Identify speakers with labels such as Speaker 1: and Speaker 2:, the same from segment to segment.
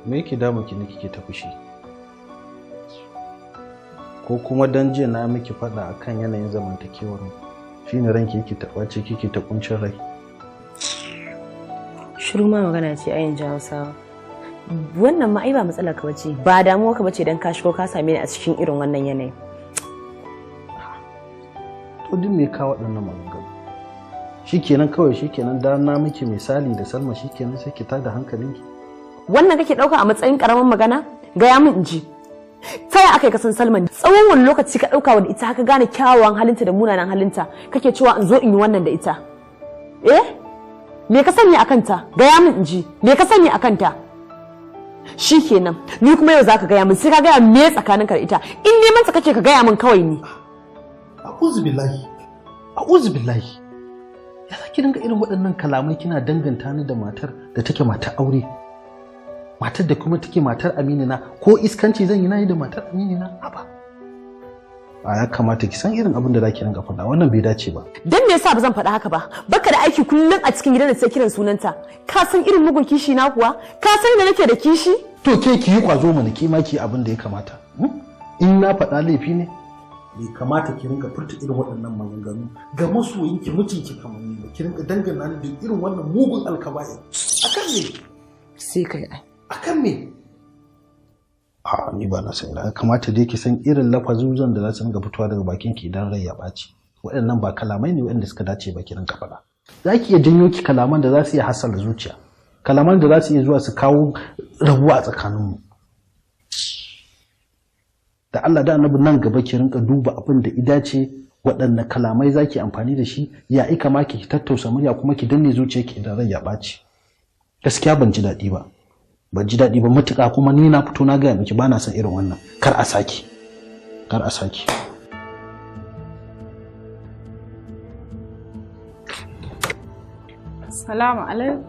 Speaker 1: me yake damu ki ne kike ta fushi? Ko kuma dan jiya na miki faɗa akan yanayin zamantakewar mu shine ranki yake ta ɓace kike ta kuncin rai?
Speaker 2: Shiru ma magana ce a yin Hausawa. Wannan ma ai ba matsalar ka bace, ba damuwa ka bace dan ka shigo ka same ni a cikin irin wannan yanayi.
Speaker 1: To din me ka waɗannan maganganu? Shikenan kawai shikenan da na miki misali da Salma shikenan sai ki tada hankalinki.
Speaker 2: Wannan kake dauka a matsayin karamin magana? Gaya min in ji. Ta ya aka yi kasan Salman tsawon wani lokaci ka dauka wa ita haka gane kyawawan halinta da munanan halinta kake cewa in zo in yi wannan da ita? Me ka sani akan ta? Gaya min in ji. Me ka sani akan ta? Shikenan ni kuma yau zaka gaya min sai ka gaya me tsakaninka da ita. In neman ta kake ka gaya min kawai ni.
Speaker 1: A'udhu billahi. Ya saki dinga irin waɗannan kalamai kina danganta ni da matar da take matar aure. Matar da kuma take matar aminina ko iskanci zan yi nayi da matar aminina? Haba. A ya kamata ki san irin abin da zaki ringa faɗa wannan bai dace ba. Dan me yasa ba zan faɗa haka ba? Baka da aiki kullum a cikin gidan da sai kiran sunanta. Ka san irin mugun kishi na kuwa? Ka san da nake da kishi? To ke ki yi kwazo mana ki ma ki abin da ya kamata. In na faɗa laifi ne? Bai kamata ki ringa furta irin waɗannan maganganu ga masoyinki mijinki kamar ni ba. Ki ringa dangana ni da irin wannan mugun alkaba'i. Akan me?
Speaker 2: Sai kai ai.
Speaker 1: Akan me? Ni ba na san ina kamata dai ki san irin lafazuzan da za su ringa fitowa daga bakin ki idan rai ya ɓaci. Waɗannan ba kalamai ne waɗanda suka dace ba ki ringa faɗa. Za ki iya janyo ki kalaman da za su iya hasala zuciya. Kalaman da za su iya zuwa su kawo rabuwa a tsakaninmu. Da Allah da Annabi nan gaba ki rinka duba abin da idace waɗanne kalamai za ki amfani da shi ya ika ma ki tattausa murya kuma ki danne zuciyarki idan rai ya ɓaci. Gaskiya ban ji daɗi ba. Ban ji daɗi ba matuƙa kuma ni na fito na gaya miki ba na son irin wannan. Kar a saki.
Speaker 3: Assalamu alaikum.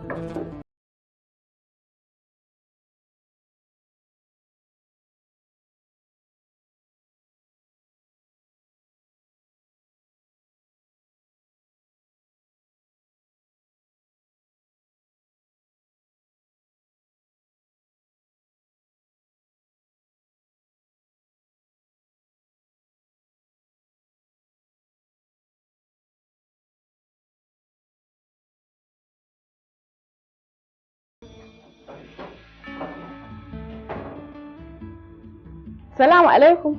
Speaker 3: Salamu alaikum.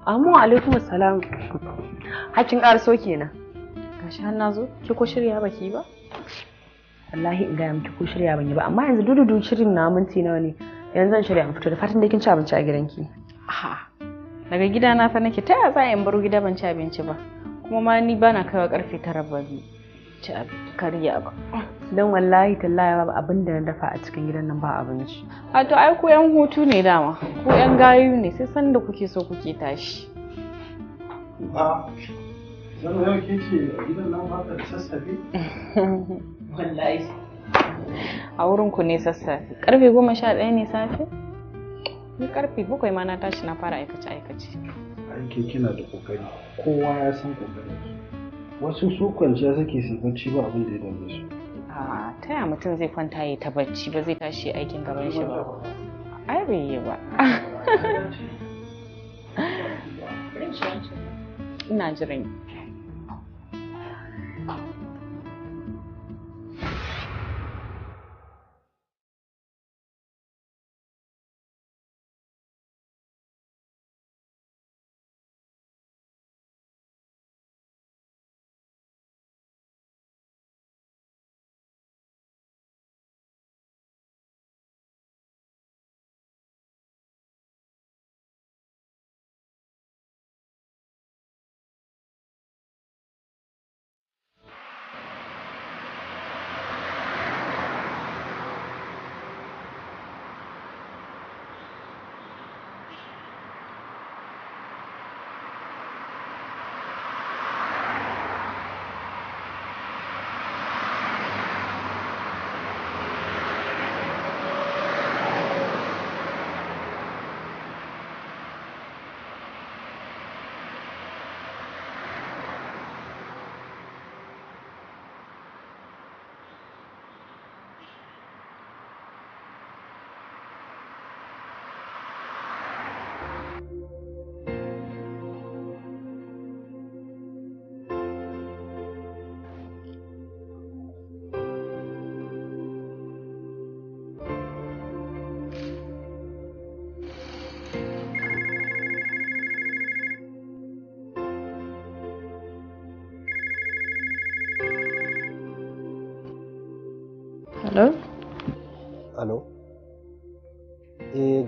Speaker 2: Amma alaikum assalam. Hakin ƙarso kenan.
Speaker 3: Gashi har nazo, ki ko shirya baki ba?
Speaker 2: Wallahi in gaya miki ko shirya ban yi ba, amma yanzu dudu shirin na minti nawa ne. Yanzu zan shirya in fito da fatan da kin ci abinci a gidanki.
Speaker 3: Daga gida na fa nake ta za in baro gida ban ci abinci ba. Kuma ma ni bana kaiwa karfe 9 ba ci kariya ba.
Speaker 2: Don wallahi tallahi babu abin da na dafa a cikin gidan nan ba abinci.
Speaker 3: To ai ko yan hutu ne dama, ko yan gayu ne sai san da kuke so kuke tashi.
Speaker 1: Zan yau ke ce a gidan nan ba da sassafe?
Speaker 3: Wallahi. A wurin ku ne sassafe. Karfe 11 ne safe? Ni karfe 7 ma na tashi na fara aikace.
Speaker 1: Aike kina da kokari. Kowa ya san kokarin. Wasu su kwanciya suke su bacci ba abin da ya dame su.
Speaker 3: Ta yaya mutum zai kwanta ya ta bacci ba zai tashi aikin gaban shi ba? Ai bai yi ba. Ina jiran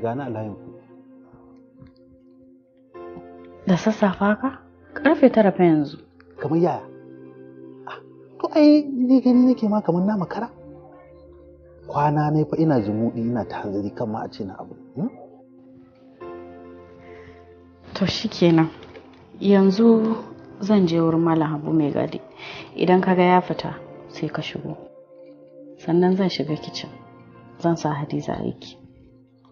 Speaker 1: gani a layin ku.
Speaker 3: Da sassafa ka? Karfe 9 fa yanzu.
Speaker 1: Kamar yaya? To ai ni gani nake ma kamar na makara. Kwana ne fa ina zumuɗi ina ta hanzari kan ma a ce na abu.
Speaker 3: To shikenan. Yanzu zan je wurin Malam Habu mai gadi. Idan kaga ya fita sai ka shigo. Sannan zan shiga kicin. Zan sa Hadiza aiki.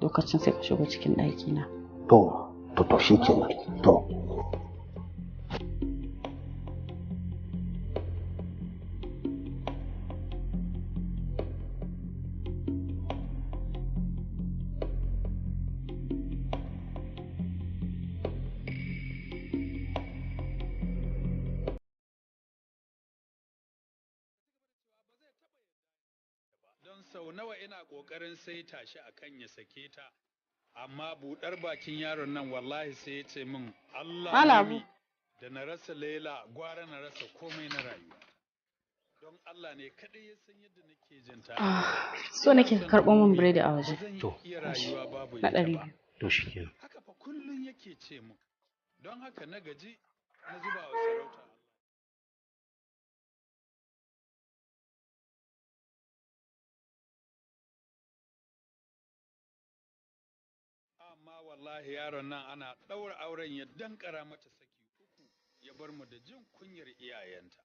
Speaker 3: Lokacin sai ka shigo cikin ɗaki na.
Speaker 1: To shikenan. To.
Speaker 4: Sau nawa ina ƙoƙarin saita shi akan ya sake ta, amma buɗar bakin yaron nan wallahi sai ya ce min Allah mami da na rasa Laila gwara na rasa komai na rayuwa. Don Allah ne kaɗai ya san yadda nake jin ta.
Speaker 3: So nake karɓo min biredi a waje.
Speaker 4: To, iya rayuwa babu
Speaker 3: na
Speaker 4: ita
Speaker 3: 200.
Speaker 4: ba.
Speaker 1: To shikenan.
Speaker 4: Haka fa kullum yake ce min. Don haka na gaji na zuba wa sarauta. Amma wallahi yaron nan ana ɗaura auren ya dankara mata saki 3 ya bar mu da jin kunyar iyayenta.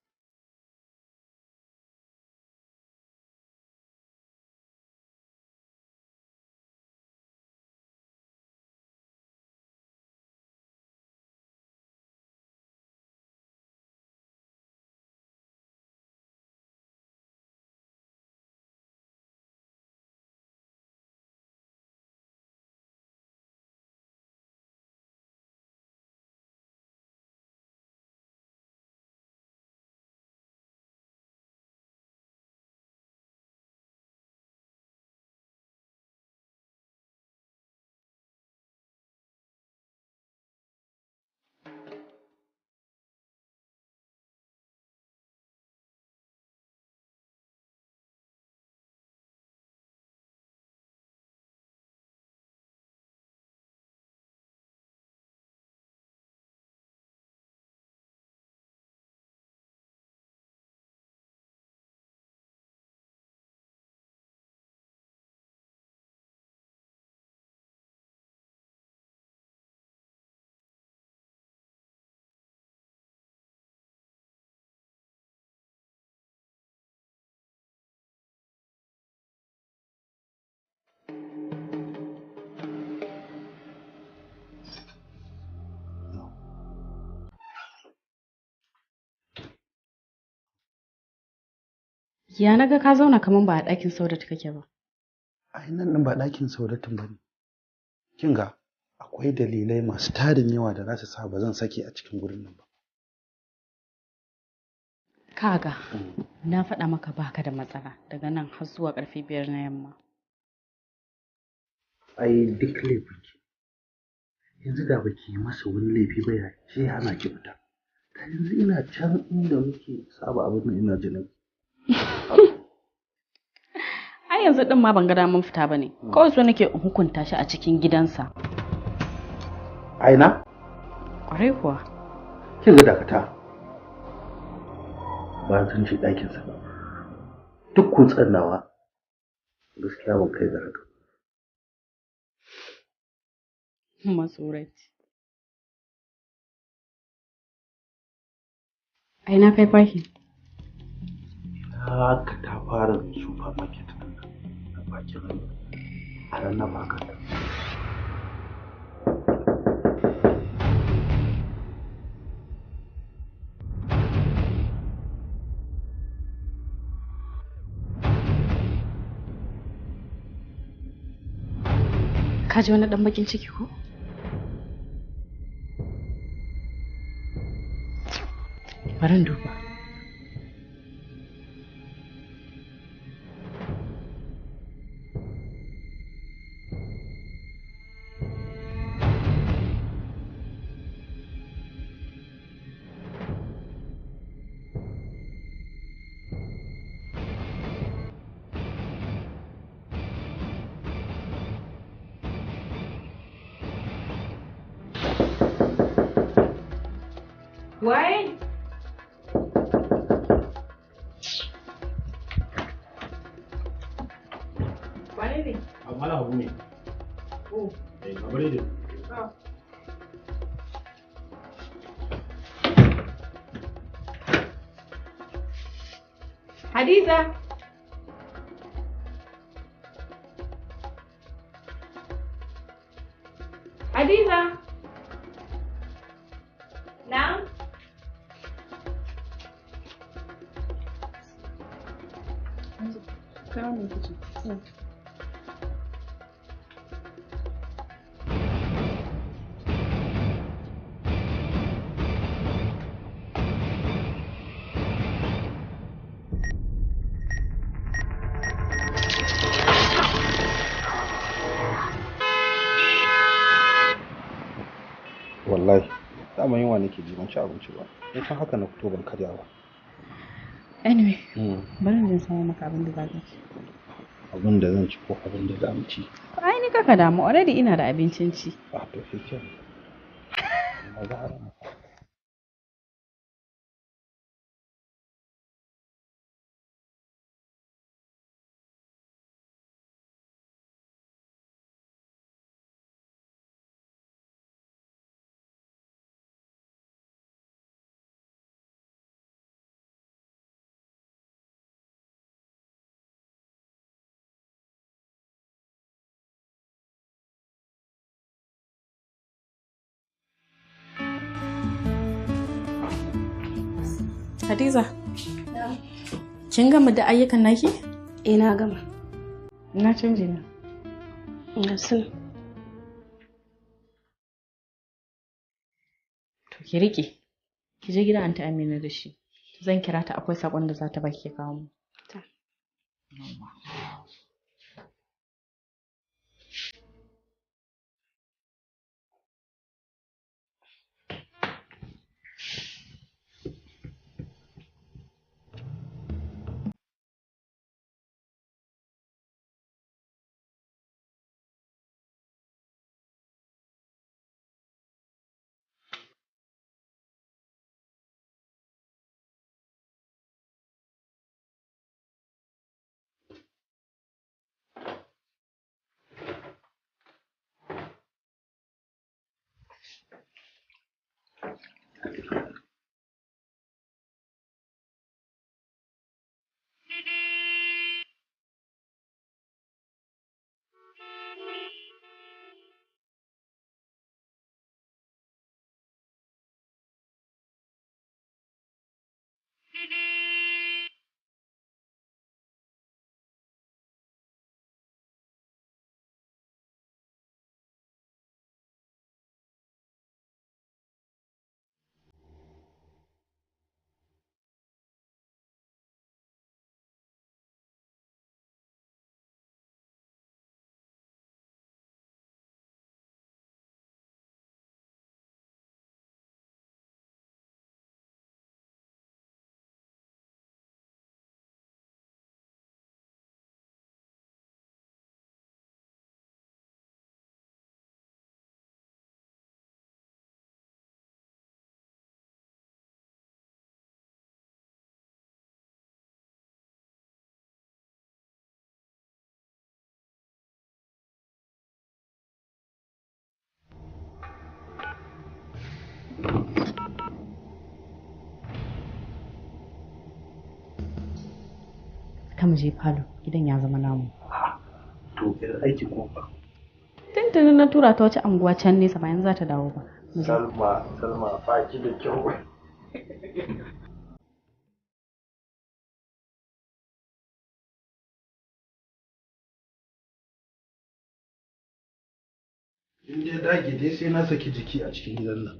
Speaker 3: Ya naga ka zauna kaman ba a ɗakin Saudatu kake ba.
Speaker 1: Ai nan ɗin ba ɗakin Saudatun ba ne. Kin ga akwai dalilai masu tarin yawa da za su sa ba zan sake a cikin gurin nan ba.
Speaker 3: Kaga, na faɗa maka baka da matsala daga nan har zuwa ƙarfe 5 na yamma.
Speaker 1: Ai duk laifinki. Yanzu da baki yi masa wani laifi ba ya ce hana ki fita. Ta yanzu ina can inda muke saba abin nan ina jinin.
Speaker 3: Ai yanzu din ma ban ga damun fita bane. Kawai so nake in hukunta shi a cikin gidansa.
Speaker 1: Aina?
Speaker 3: Kwarai kuwa.
Speaker 1: Kin ga dakata. Ba zan shi ɗakin sa ba. Duk kutsan nawa gaskiya ban kai ga haka.
Speaker 3: Matsoraci. Aina kai faki.
Speaker 1: Ka ta fara supermarket din nan a bakin a ran na baka ta.
Speaker 3: Ka ji wani dan bakin ciki ko? Bari in duba. Waye? Wane ne?
Speaker 1: Mala Habu ne.
Speaker 3: Oh.
Speaker 1: Kabare da.
Speaker 3: Hadiza. Hadiza. Na'am.
Speaker 1: Wallahi, dama yunwa nake ji ban ci abinci ba. In san haka na fito ban karya ba.
Speaker 3: Anyway, bari in samu maka abin da za ka ci.
Speaker 1: Abin da zan ci ko abin da za mu ci?
Speaker 3: Ai ni kaka damu, already ina da abincin ci.
Speaker 1: Ah, to shi ke.
Speaker 3: Hadiza. Kin gama da ayyukan naki?
Speaker 5: Na gama.
Speaker 3: Na canje na.
Speaker 5: Gasin.
Speaker 3: To ki rike. Ki je gidan Anta Amina da shi. Zan kira ta akwai sakon da za ta baki kawo mu.
Speaker 5: Ta.
Speaker 3: Ta mu je falo, gidan ya zama namu.
Speaker 1: To ke da aiki ko ba?
Speaker 3: Tuntuni na tura ta wace anguwa can nesa bayan za ta dawo ba.
Speaker 1: Salma ba ki da kyau. In dai dage dai sai na saki jiki a cikin gidan nan.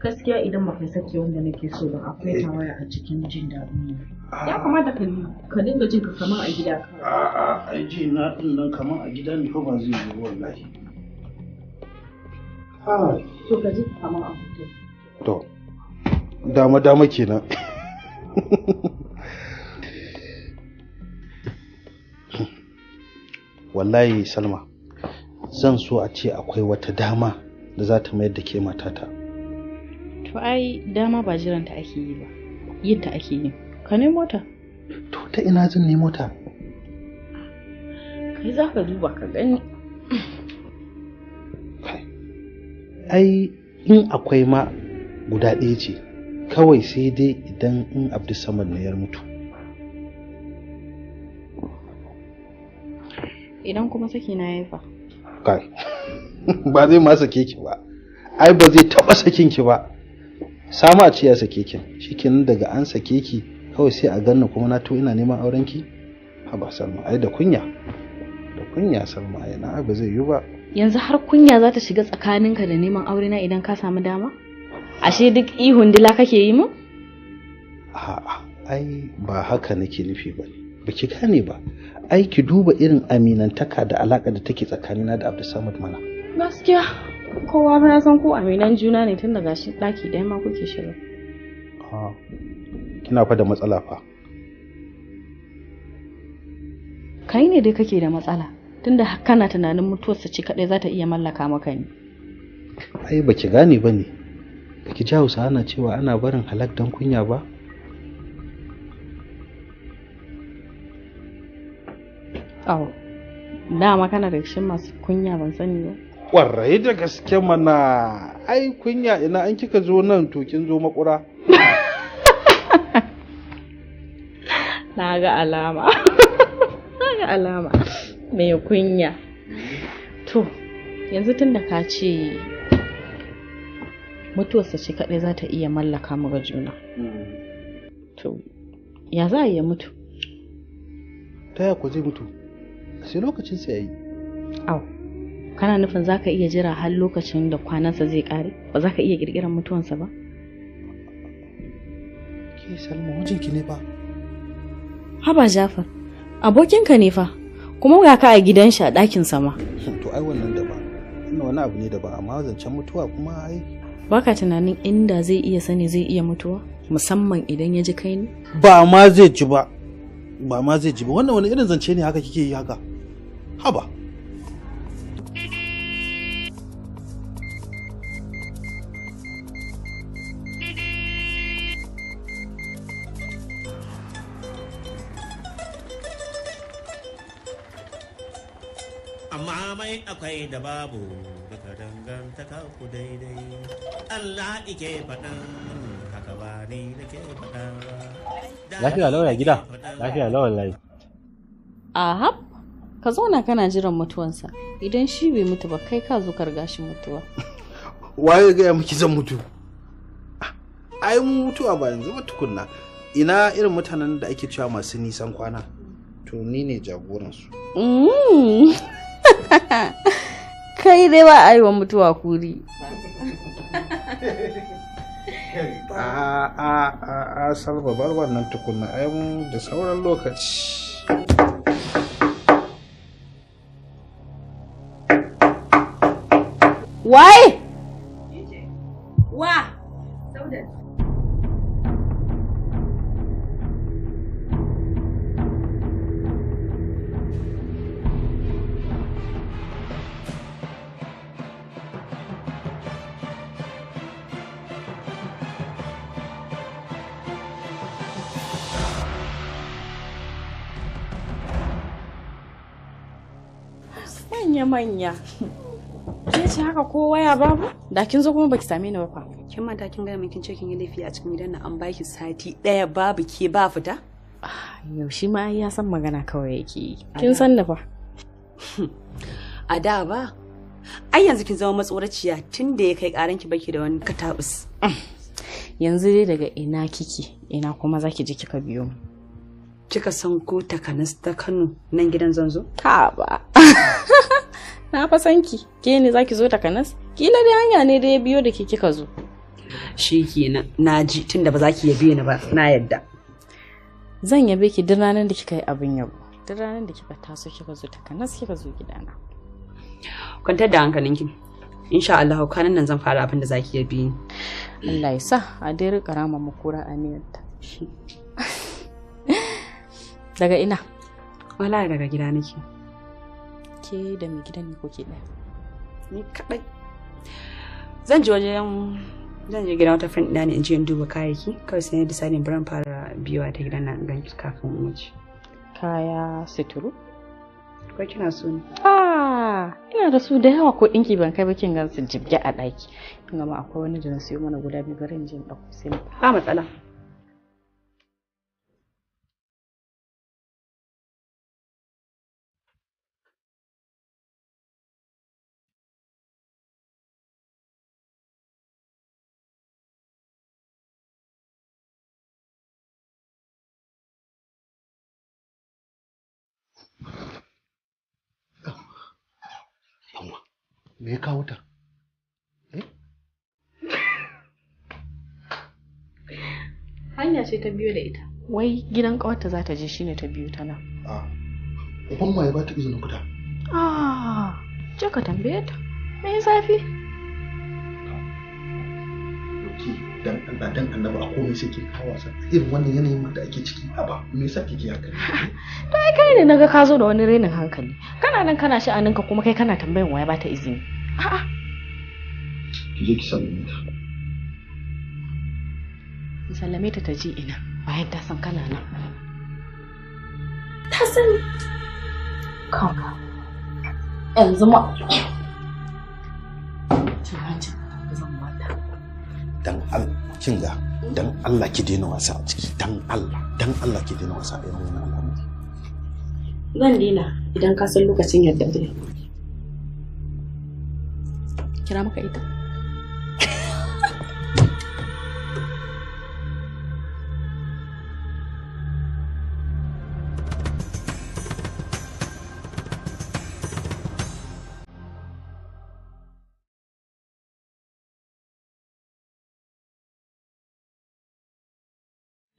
Speaker 3: Gaskiya idan ba kai sake wanda nake so ba akwai tawaya a cikin jin daɗin mu. Ya kamata ka dinga jin ka kamar a gida.
Speaker 1: A'a, ai ji na din nan kamar a gida ne fa ba zai yi wallahi.
Speaker 3: To ka ji kamar a hoto.
Speaker 1: To, dama kenan. Wallahi Salma, zan so a ce akwai wata dama da za ta mayar da ke matata.
Speaker 3: To ai dama ba jiranta ake yi ba, yin ta ake yi. Ka nemo ta.
Speaker 1: To ta ina zan nemo ta?
Speaker 3: Kai za ka duba ka gani.
Speaker 1: Ai in akwai ma guda ɗaya ce, kawai sai dai idan in Abdulsamad ne ya mutu.
Speaker 3: Idan kuma saki na ya fa.
Speaker 1: Kai, ba zai ma sake ki ba. Ai ba zai taɓa sakin ki ba. Samu a ce ya sake ki. Shikenan daga an sake ki kawai sai a ganna kuma na to ina neman auren ki. Haba Salma, ai da kunya. Da kunya Salma, ai na ba zai yi ba.
Speaker 3: Yanzu har kunya za ta shiga tsakaninka da neman aure na idan ka samu dama? Ashe duk ihun dila kake yi mu?
Speaker 1: A'a, ai ba haka nake nufi ba. Baki gane ba. Ai ki duba irin aminantaka da alaka da take tsakanina da Abdulsamad mana.
Speaker 3: Gaskiya, kowa ba ya san ko aminan juna ne tun daga shi daki ɗaya ma kuke shiga.
Speaker 1: Kina fa da matsala fa.
Speaker 3: Kai ne dai kake da matsala. Tunda kana tunanin mutuwarsa ce kadai za ta iya mallaka maka ne.
Speaker 1: Ai baki gane bane. Baki ji Hausa ana cewa ana barin halak dan kunya ba?
Speaker 3: Aw. Dama kana da kishin masu kunya ban sani ba.
Speaker 1: Kwarai da gaske mana. Ai kunya ina an kika zo nan to kin zo makura.
Speaker 3: Na ga alama. Alama mai kunya. To yanzu tunda ka ce mutuwarsa ce kadai za ta iya mallaka mu ga juna, to ya za a yi mutu?
Speaker 1: Ta ya ku zai mutu? Sai lokacin sa yayi.
Speaker 3: Au, kana nufin za ka iya jira har lokacin da kwanansa zai kare? Ba za ka iya kirkirar mutuwansa ba?
Speaker 1: Ke Salma, mijinki ne ba?
Speaker 3: Haba Jafar, abokinka ne fa, kuma ga ka a gidan shi a ɗakin sama.
Speaker 1: To ai wannan daban, wannan wani abu ne daban, amma zancen mutuwa kuma ai.
Speaker 3: Baka tunanin inda zai iya sani zai iya mutuwa, musamman idan ya ji kai ne?
Speaker 1: Ba ma zai ji ba, ba ma zai ji ba. Wannan wani irin zance ne haka kike yi haka? Haba.
Speaker 6: Amma mai akwai da babu daga dangantaka ku daidai. Allah ike faɗan haka ba ni nake faɗa ba.
Speaker 7: Lafiya lawa gida, lafiya lawa lai.
Speaker 3: Ahab, ka zauna kana jiran mutuwansa. Idan shi bai mutu ba kai ka zo ka riga shi mutuwa.
Speaker 1: Waye ga miki zan mutu? Ai mu mutuwa ba yanzu ba tukunna. Ina irin mutanen da ake cewa masu nisan kwana. To ni ne jagoransu.
Speaker 3: Kai dai ba a yi wa mutuwa kuri.
Speaker 1: A Salma bar wannan tukunna, ai mu da sauran lokaci.
Speaker 3: Wai?
Speaker 2: Wa? Saudat.
Speaker 3: Manya-manya. Ke ce haka ko waya babu? Da kin zo kuma baki same ni ba fa.
Speaker 2: Kin manta kin ga kin ce kin yi laifi a cikin gidan nan an baki sati daya babu ke ba fita?
Speaker 3: Yaushe ma ya san magana kawai yake yi. Kin san da fa.
Speaker 2: A da ba. Ai yanzu kin zama matsoraciya tunda ya kai karan ki baki da wani katabus.
Speaker 3: Yanzu dai daga ina kike? Ina kuma zaki ji kika biyo mu.
Speaker 2: Kika san ko takanas ta Kano nan gidan zanzo?
Speaker 3: Ha ba. Na fa san ki. Ke ne zaki zo takanas? Kila dai hanya ne da ya biyo da ke kika zo.
Speaker 2: Shikenan, naji tunda ba za ki yabe ni ba, na yadda.
Speaker 3: Zan yabe ki duk ranar da kika yi abin yabo. Duk ranar da kika taso kika zo takanas kika zo gidana.
Speaker 2: Kwantar da hankalinki. Insha Allah kanan nan zan fara abin da zaki yabe ni.
Speaker 3: Allah ya sa a dai rika rama makura aniyarta. Daga ina?
Speaker 2: Wallahi daga gida nake.
Speaker 3: Ke da mai gidan ne kuke ɗaya?
Speaker 2: Ni kadai.
Speaker 5: Zan je gidan wata friend ɗina ne in je in duba kayayyaki. Kawai sai na decide bari fara biyowa ta gidan nan gan kafin mu wuce.
Speaker 3: Kaya suturu?
Speaker 5: Ko kina so ne?
Speaker 3: Ina da su da yawa ko ɗinki ban kai bakin gan su jibge a ɗaki. Kin ga ma akwai wani da na siyo mana guda 2 bari in je in ɗauko sai.
Speaker 5: Ba matsala.
Speaker 1: Me ya kawo ta?
Speaker 3: Hanya ce ta biyo da ita. Wai gidan ƙawarta za ta je shine ta biyo ta nan.
Speaker 1: Uban ma ya ba ta izinin fita.
Speaker 3: Je ka tambaye ta. Me ya zafi?
Speaker 1: Dan Allah dan Annabi a komai sai kin kawo wasa. Irin wannan yanayin ma da ake ciki ba. Me yasa kike haka?
Speaker 3: To ai kai ne naga ka zo da wani renin hankali. Kana nan kana sha'aninka kuma kai kana tambayan waya ba ta izini.
Speaker 1: Ki je ki sallame ta.
Speaker 3: Ki sallame ta ji ina bayan ta san kana nan.
Speaker 2: Ta sani. Kanka. Yanzu ma.
Speaker 1: Dan Allah kin ga dan Allah ki daina wasa a ciki dan Allah ki daina wasa irin wannan al'amari.
Speaker 5: Zan daina idan ka san lokacin yadda dai.
Speaker 3: Kira maka ita.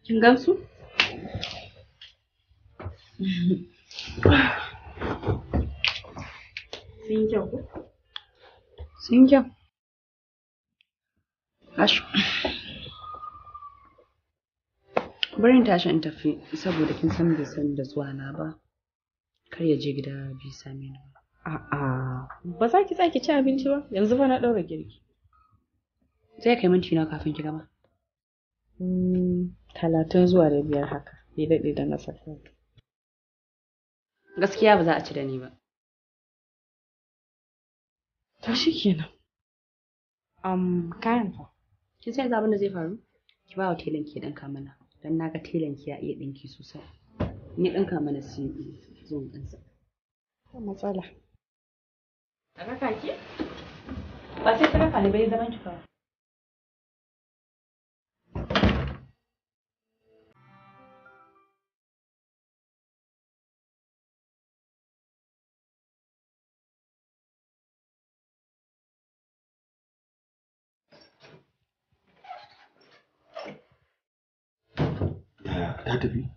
Speaker 5: Kin gamsu? Sun kyau ko? Sun kyau. Ashu. Bari in tashi in tafi saboda kin san bai san da zuwa na ba. Kar ya je gida bai same ni ba.
Speaker 3: Ba za ki tsaki ci abinci ba? Yanzu fa na ɗaura girki.
Speaker 5: Zai kai minti na kafin ki gama.
Speaker 3: 30 zuwa da 5 haka. Bai daɗe da na saka.
Speaker 5: Gaskiya ba za a ci da ni ba.
Speaker 3: To shikenan. Kayan fa.
Speaker 5: Kin san abin da zai faru? Ki ba wa telan ki ɗinka mana. Dan naga telan ki ya iya ɗinki sosai. Ni ɗinka mana sai zo in ɗinsa.
Speaker 3: Ba matsala.
Speaker 5: A raka ki? Ba sai ka raka ni bai zaman ki kawai.
Speaker 1: Ta tafi?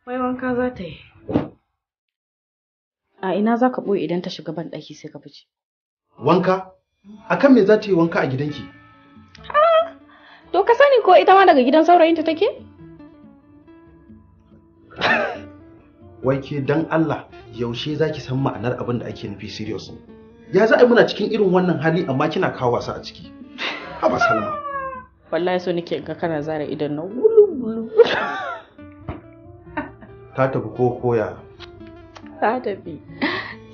Speaker 3: Wai wanka za ta yi. A ina za ka ɓoye idan ta shiga ban ɗaki sai ka fice?
Speaker 1: Wanka? Akan me za ta yi wanka a gidanki?
Speaker 3: To ka sani ko ita ma daga gidan saurayinta take?
Speaker 1: Wai ke dan Allah yaushe za ki san ma'anar abin da ake nufi serious? Ya za a yi muna cikin irin wannan hali amma kina kawo wasa a ciki? Haba Salma.
Speaker 3: Wallahi so nake ga kana zara idan na wulu.
Speaker 1: Ta tafi ko koya?
Speaker 3: Ta tafi.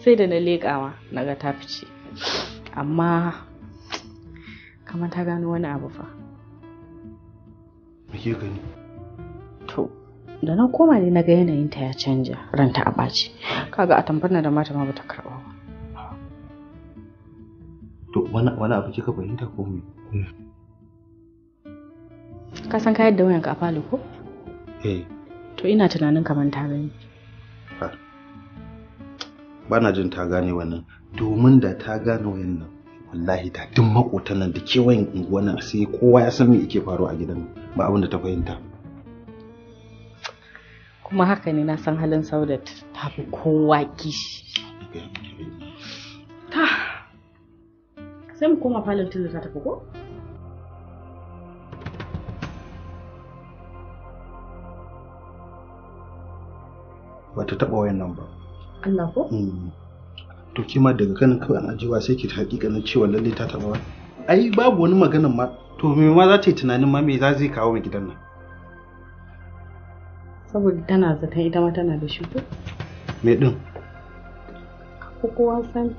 Speaker 3: Sai da na leƙawa naga ta fice. Amma kamar ta gano wani abu fa.
Speaker 1: Me ke gani?
Speaker 3: To, da na koma ne naga yanayinta ya canja, ranta a ɓaci. Kaga a tambarna da mata ma bata karɓa ba.
Speaker 1: To wani abu kika fahimta ko me?
Speaker 3: Ka san ka yadda wayanka a falo ko? To ina tunanin kamar ta gani.
Speaker 1: Ba na jin ta gane wannan. Domin da ta gane wayannan wallahi da duk makotan nan da kewayen unguwan sai kowa ya san me yake faruwa a gidan ba abin da ta fahimta.
Speaker 3: Kuma haka ne na san halin Saudat ta fi kowa kishi. Sai mu koma falon tun da ta tafi ko?
Speaker 1: Ba ta taɓa wayan nan ba.
Speaker 3: Allah ko?
Speaker 1: to kima daga kanin kawai ana jiwa sai ki hakikanin cewa lalle ta taba ba. Ai babu wani maganan ma to me ma za ta yi tunanin ma me za zai kawo mai gidan nan.
Speaker 3: Saboda tana zaton ita ma tana da shi ko?
Speaker 1: Me din?
Speaker 3: Ko kowa san.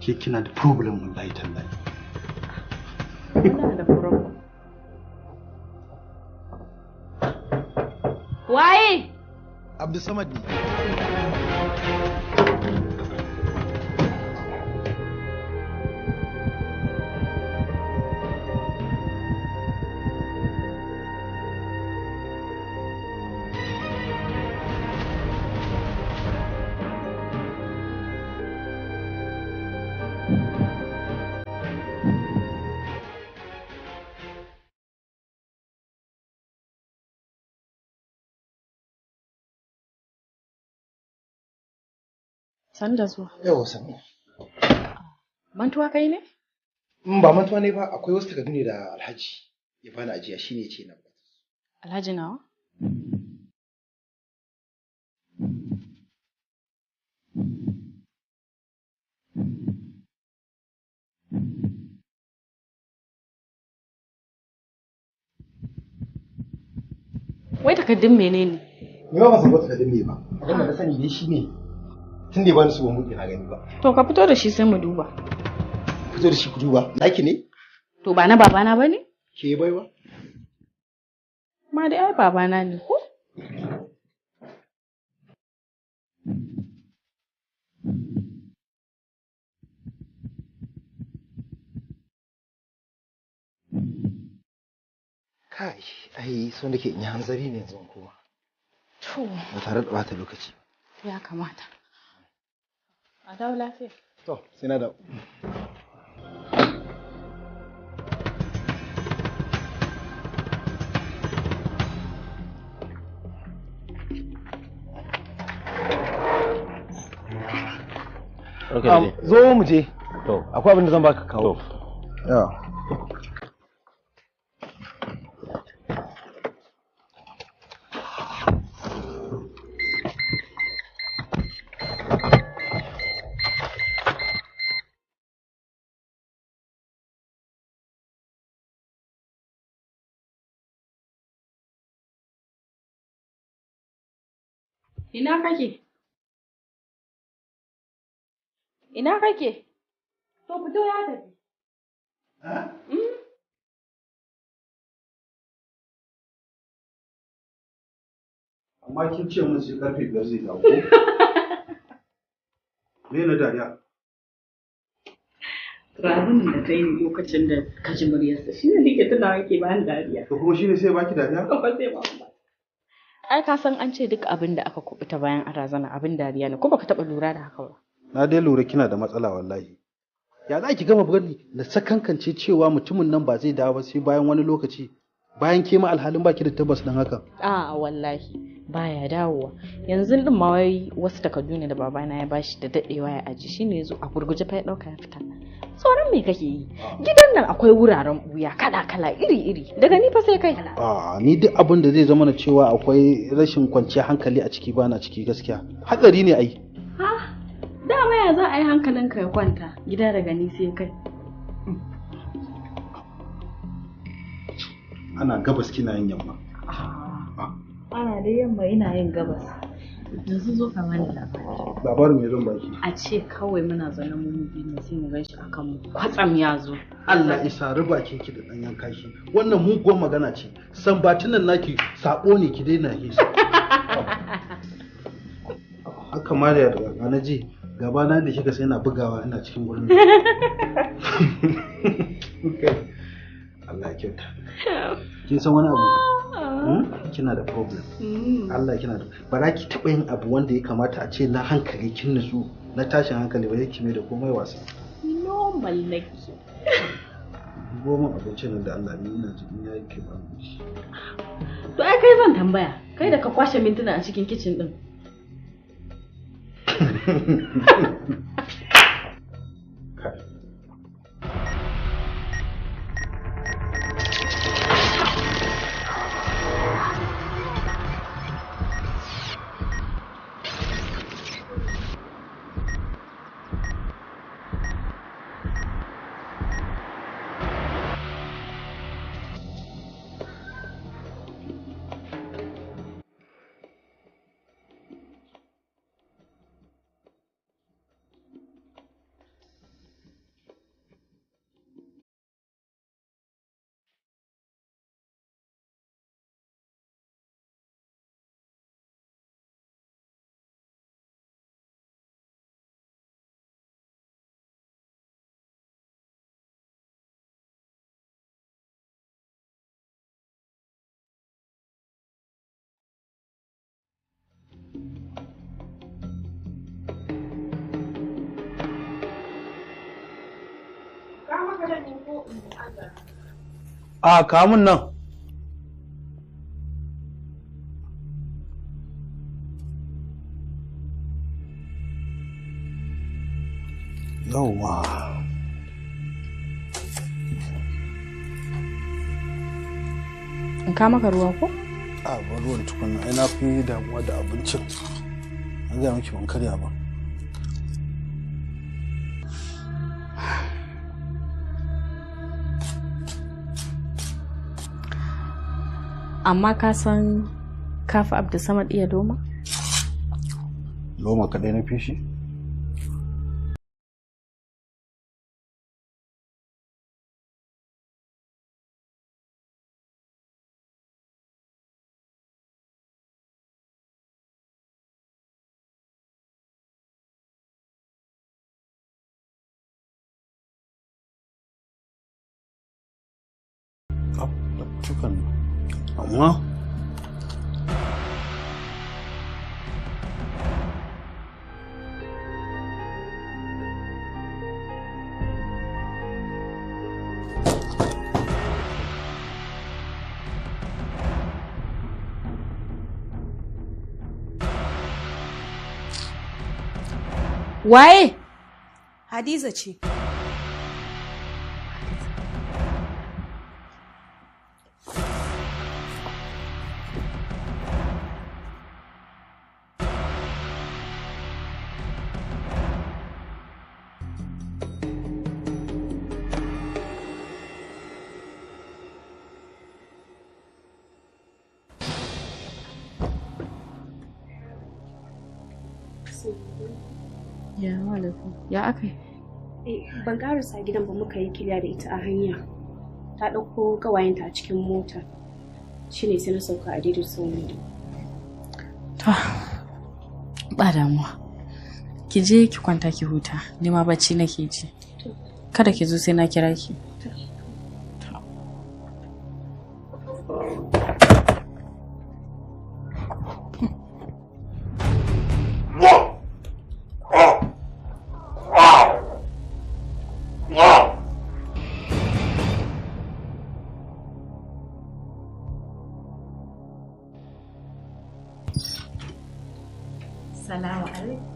Speaker 1: Ke kina da problem wallahi tallahi.
Speaker 3: Ina da problem. Waye?
Speaker 1: Abdulsamad ne.
Speaker 3: San da zuwa.
Speaker 8: Yawa sani.
Speaker 3: Mantuwa kai ne?
Speaker 8: Ba mantuwa ne ba, akwai wasu takardu ne da Alhaji ya bani ajiya shine ce na.
Speaker 3: Alhaji nawa? Wai takardun menene?
Speaker 8: Ni ba san wata takardun me ba. Abin da na sani dai shine tun da ba ni su ban buɗe na gani ba.
Speaker 3: To ka fito da shi sai mu duba.
Speaker 8: Fito da shi ku duba. Naki ne?
Speaker 3: To ba na babana ba ne?
Speaker 8: Ke baiwa?
Speaker 3: Ma dai ai babana ne ko?
Speaker 8: Kai, ai so nake in yi hanzari ne yanzu kuma.
Speaker 3: To,
Speaker 8: Ba tare da bata lokaci.
Speaker 3: ya kamata. A dawo lafiya.
Speaker 8: To, sai na da. Zo mu je.
Speaker 7: To,
Speaker 8: Akwai abin da zan baka kawo.
Speaker 7: to.
Speaker 8: Yawa.
Speaker 3: Ina kake? Ina kake? To fito ya tafi.
Speaker 1: Amma kin ce mun sai karfe 5 zai dawo. Me na dariya?
Speaker 3: Razin da ta yi lokacin da ka ji muryarsa shi ne nake tunawa yake bayan dariya.
Speaker 1: To kuma shine sai baki dariya?
Speaker 3: Kuma sai ba ba. Ai ka san an ce duk abin da aka kubuta bayan a razana abin dariya ne ko baka taba lura da haka ba.
Speaker 1: Na dai lura kina da matsala wallahi. Ya za ki gama bari na sakankance cewa mutumin nan ba zai dawo ba sai bayan wani lokaci. Bayan ke ma alhalin baki da tabbas dan haka.
Speaker 3: A wallahi baya dawowa. Yanzu din ma wai wasu takardu ne da babana ya bashi da dadewa ya aji shine yazo a gurguje fa ya dauka ya fita. Sauran me kake yi? Gidan nan akwai wuraren buya kala-kala iri-iri. Daga ni fa sai kai.
Speaker 1: Ni duk abin da zai zama na cewa akwai rashin kwanciyar hankali a ciki bana ciki gaskiya. Hatsari ne ai.
Speaker 3: Ha? Dama ya za a yi hankalinka ya kwanta gida daga ni sai kai.
Speaker 1: Ana gabas kina yin yamma.
Speaker 3: Ana da yamma ina yin gabas. Yanzu zo ka bani labari.
Speaker 1: Labarin me zan baki?
Speaker 3: A ce kawai muna zaune mu biyu ne sai mu gan shi akan mu kwatsam ya zo.
Speaker 1: Allah isa riba ki da danyen kashi. Wannan muguwar magana ce. Sambatunan naki sabo ne ki daina yi. Haka ma da na ji gaba na da kika sai na bugawa ina cikin gurin. Allah ya kyauta. Kin san wani abu? Kina da problem. Allah kina da. Ba za ki taɓa yin abu wanda ya kamata a ce na hankali kin nutsu na tashin hankali ba yake mai da komai wasa.
Speaker 3: Normal nake.
Speaker 1: Goma abincin nan da Allah ne ina ji in yayi kai ba shi.
Speaker 3: To ai kai zan tambaya. Kai da ka kwashe mintuna a cikin kitchen din.
Speaker 1: A kamun nan. Yawwa.
Speaker 3: In ka maka ruwa ko?
Speaker 1: A ba ruwan tukunna, ai na fi damuwa da abincin. An gaya miki ban karya ba.
Speaker 3: Amma ka san kafi Abdulsamad iya loma?
Speaker 1: Loma kadai na fi shi? Tukan amma
Speaker 3: waye?
Speaker 9: Hadiza ce.
Speaker 3: Ya aka
Speaker 9: yi? Ban karasa gidan ba, muka yi kiliya da ita a hanya. Ta ɗauko ƙawayenta a cikin mota. Shi ne sai na sauka a daidai sauri.
Speaker 3: To, ba damuwa. Ki je ki kwanta ki huta. Ni ma bacci nake ji. Kada ki zo sai na kira ki.
Speaker 9: Salamu alaikum.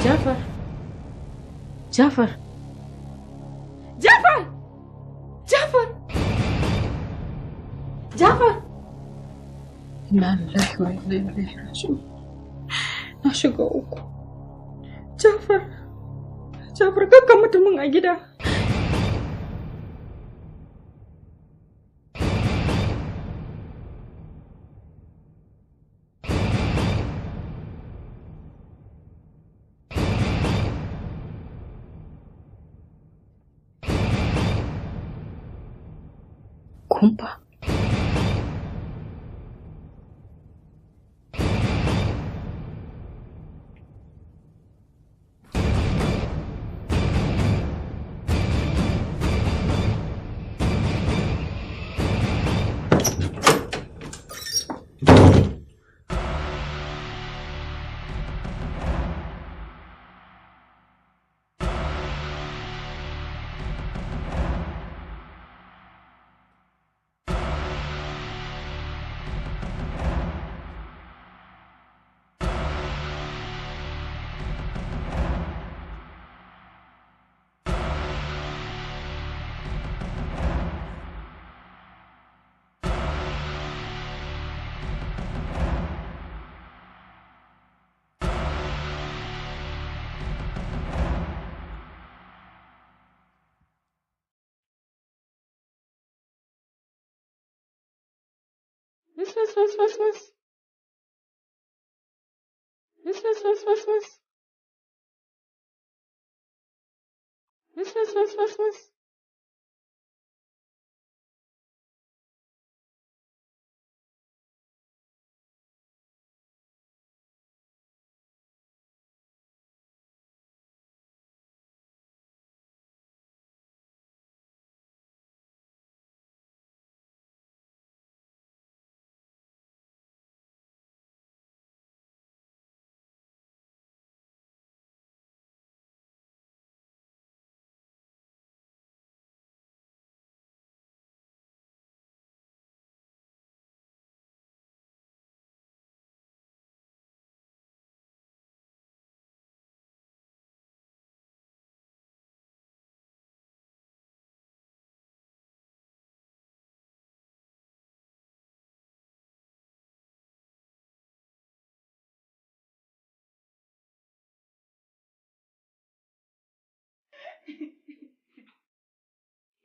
Speaker 3: Jafar. Jafar.
Speaker 9: Jafar! Jafar! Jafar!
Speaker 3: Inna lillahi wa inna ilaihi raji'un. Na shiga uku. Jafar. Jafar kakka mutumin a gida. Kumfa. Miss.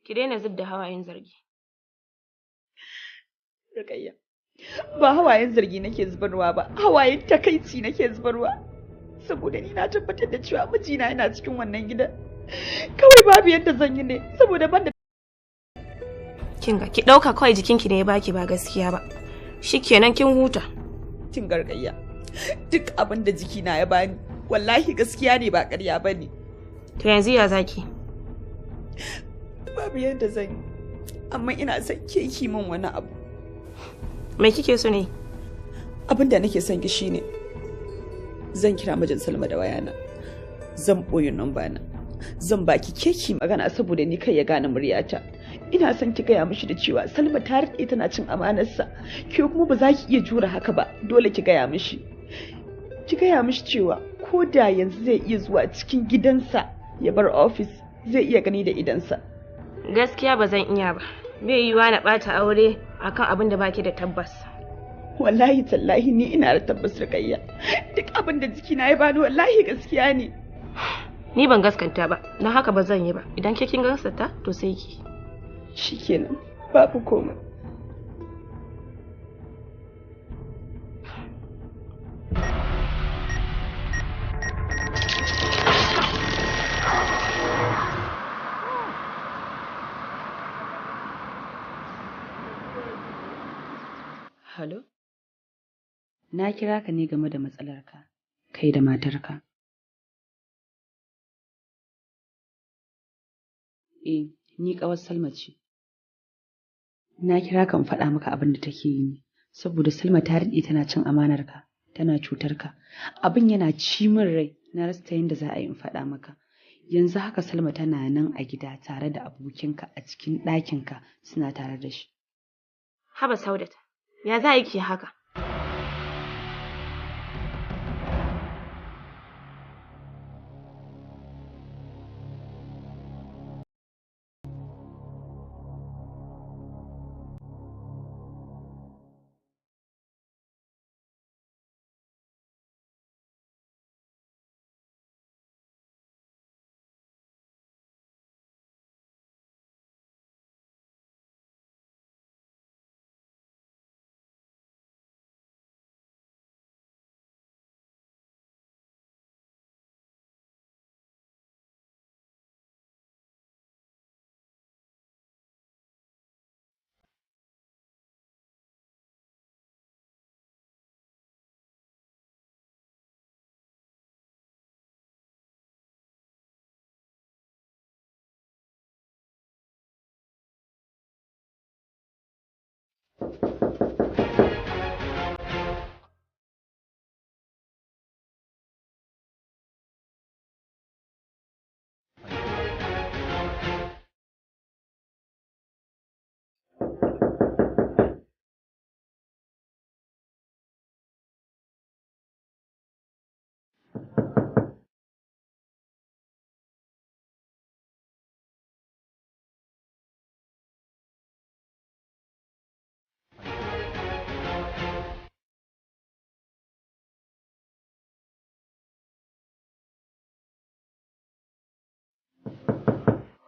Speaker 10: Ki daina zub da hawayen zargi.
Speaker 11: Rukayya, ba hawayen zargi nake zubarwa ba, hawayen takaici nake zubarwa. Saboda ni na tabbatar da cewa mijina yana cikin wannan gidan. Kawai babu yadda zan yi ne, saboda ban da
Speaker 10: Kinga, ki ɗauka kawai jikinki ne ya baki ba gaskiya ba. Shikenan kin huta.
Speaker 11: cin gargayya. Duk abin da jikina ya bani, wallahi gaskiya ne ba ƙarya ba ne.
Speaker 10: To yanzu ya zaki?
Speaker 11: Babu yadda zan yi, amma ina son ke ki min wani abu.
Speaker 10: Me kike so ne?
Speaker 11: Abin da nake son ki shine zan kira mijin Salma da wayana. Zan boye namba na. Zan baki keki magana saboda ni kai ya gane muryata. Ina son ki gaya mishi da cewa Salma ta rike tana cin amanarsa. Ke kuma ba za ki iya jura haka ba. Dole ki gaya mishi. Ki gaya mishi cewa ko da yanzu zai iya zuwa cikin gidansa ya bar ofis, zai iya gani da idansa.
Speaker 10: Gaskiya ba zan iya ba. Bai yiwa na ɓata aure akan abin da baki da tabbas.
Speaker 11: Wallahi tallahi ni ina da tabbas Rukayya. Duk abin da jikina ya bani wallahi gaskiya ne.
Speaker 10: Ni ban gaskanta ba, don haka ba zan yi ba. Idan ke kin gaskata to sai ki.
Speaker 11: Shikenan, babu komai. Halo? Na kira ka ne game da matsalarka, kai da matarka. Ni ƙawar Salma ce. Na kira kan faɗa maka abin da take yi ne, saboda Salma ta daɗe tana cin amanarka, tana cutarka. Abin yana ci min rai, na rasa ta yadda za a yi in faɗa maka. Yanzu haka Salma tana nan a gida tare da abokinka a cikin ɗakinka suna tare da shi.
Speaker 10: Haba Saudat, ya za a yi haka?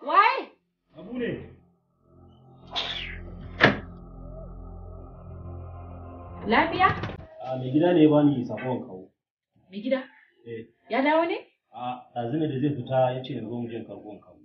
Speaker 12: Waye?
Speaker 6: Abu ne.
Speaker 12: Lafiya?
Speaker 7: Mai gida ne ya bani sakon kawo.
Speaker 12: Mai gida? Ya dawo ne?
Speaker 7: Ɗazu ne da zai fita ya ce da zo mu je karɓon kawo.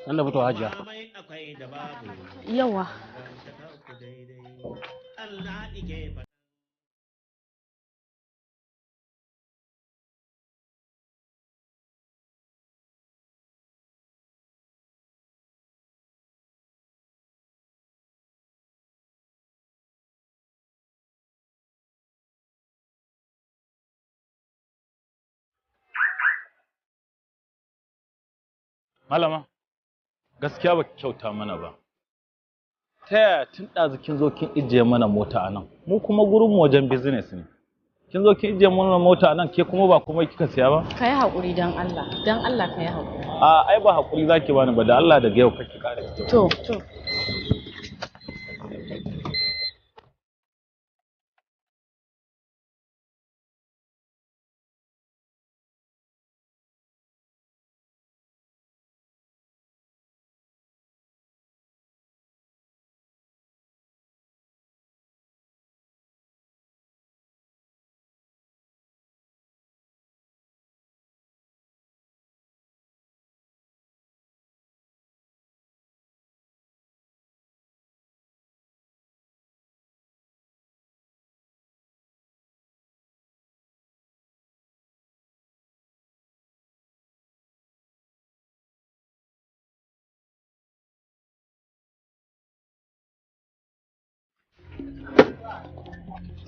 Speaker 13: Nan da fitowa hajiya.
Speaker 3: Yawa.
Speaker 4: Malama, gaskiya ba kyauta mana ba. Ta yaya tun ɗazu kin zo kin ijiye mana mota a nan? Mu kuma gurin mu wajen business ne. Kin zo kin ijiye mana mota a nan ke kuma ba kuma kika siya ba?
Speaker 3: Ka yi haƙuri don Allah, don Allah ka yi haƙuri.
Speaker 4: A ai ba haƙuri zaki bani ba da Allah daga yau kake ƙara fito.
Speaker 3: To.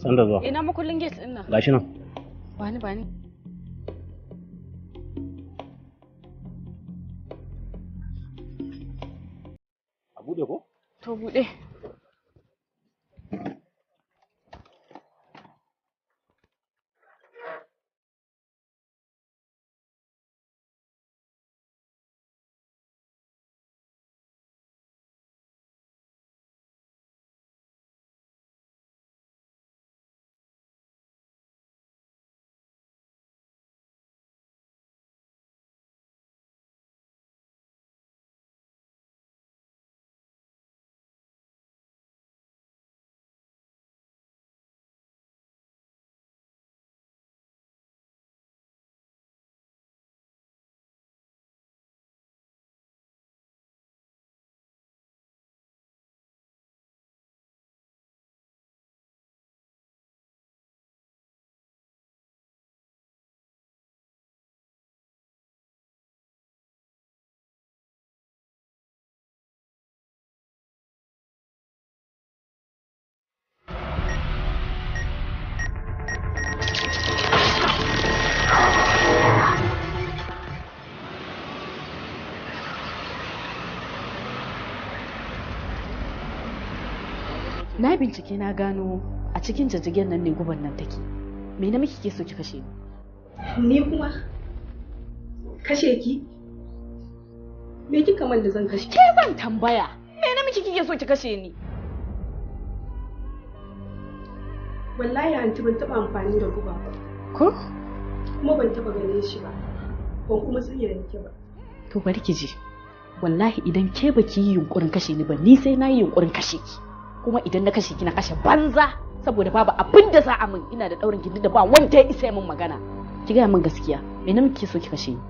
Speaker 13: Sanda zuwa.
Speaker 3: Ina makullin gate ɗin nan.
Speaker 13: Gashi nan.
Speaker 3: Bani.
Speaker 13: A bude ko?
Speaker 3: To bude. Na bincike na gano a cikin jajjagen nan ne guban nan take. Me na miki ke so ki kashe ni?
Speaker 9: Ni kuma kashe ki? Me kika man da zan kashe?
Speaker 3: Ke zan tambaya. Me na miki kike so ki kashe ni?
Speaker 9: Wallahi anti ban taba amfani da guba ba.
Speaker 3: Ko?
Speaker 9: Kuma ban taba ganin shi ba. Ban kuma san ya yake ba.
Speaker 3: To bari ki ji. Wallahi idan ke baki yi yunkurin kashe ni ba, ni sai na yi yunkurin kashe ki. Kuma idan na kashe ki na kashe banza saboda babu abin da za a min, ina da daurin gindi da ba wanda ya isa min magana. Ki gaya min gaskiya, me na miki so ki kashe ni?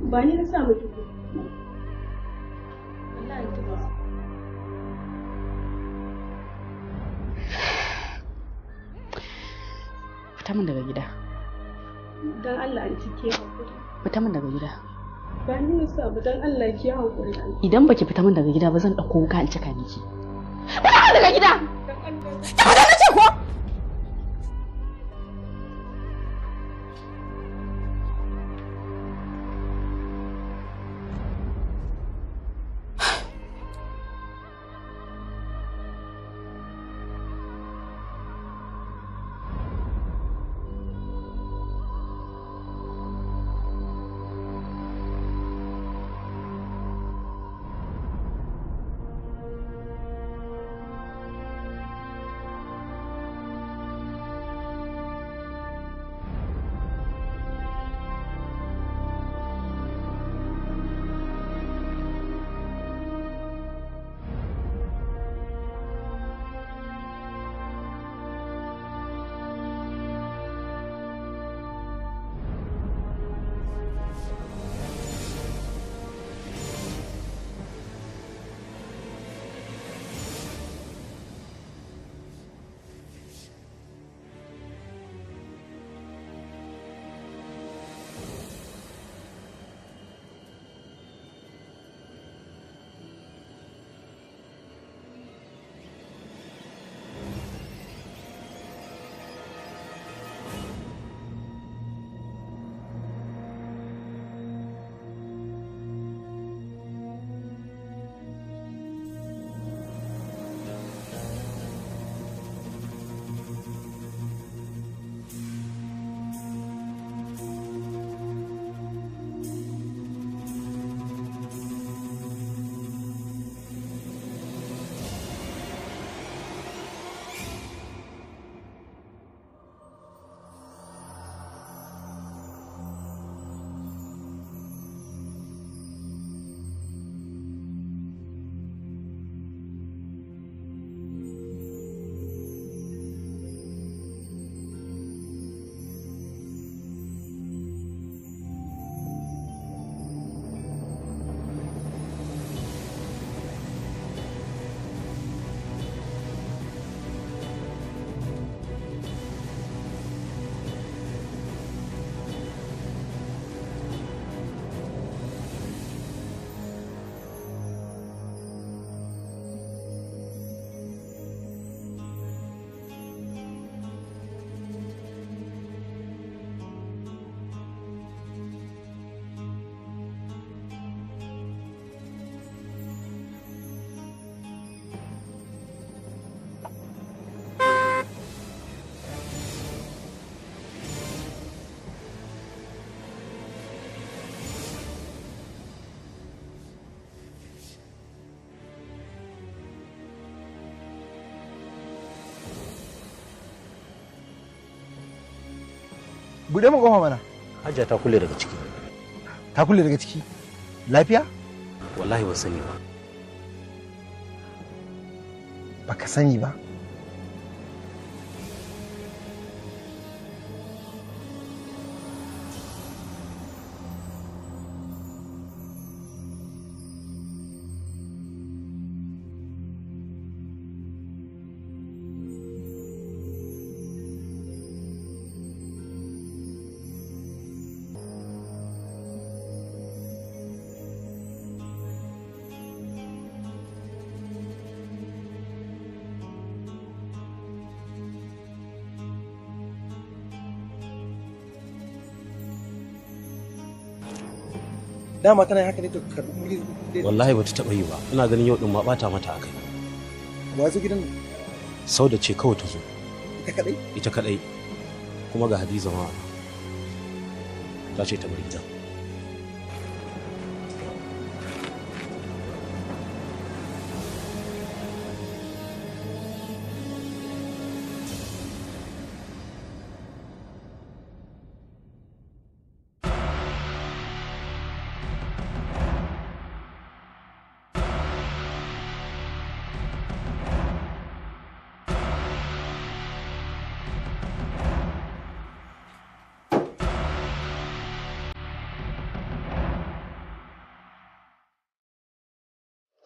Speaker 9: Ba ni na sa miki ko. Wallahi ta ba.
Speaker 3: Fita min daga gida.
Speaker 9: Dan Allah anti ke hakuri.
Speaker 3: Fita min daga gida.
Speaker 9: Ba ni na sa ba, dan Allah ki hakuri.
Speaker 3: Idan baki fita min daga gida ba zan dauko wuka in cika miki. Fita daga gida! Ki fita na ce ko?
Speaker 8: Bude min kofa mana.
Speaker 13: Hajiya ta kulle daga ciki.
Speaker 8: Ta kulle daga ciki? Lafiya?
Speaker 13: Wallahi ban sani ba.
Speaker 8: Baka sani ba? Dama tana haka ne to karɓi muri.
Speaker 13: Wallahi bata taɓa yi ba. Ina ganin yau din ma bata mata akai.
Speaker 8: Ba zo gidan nan.
Speaker 13: Sauda ce kawai ta zo.
Speaker 8: Ita kadai?
Speaker 13: Ita kadai. Kuma ga Hadiza ma. Ta ce ta bar gidan.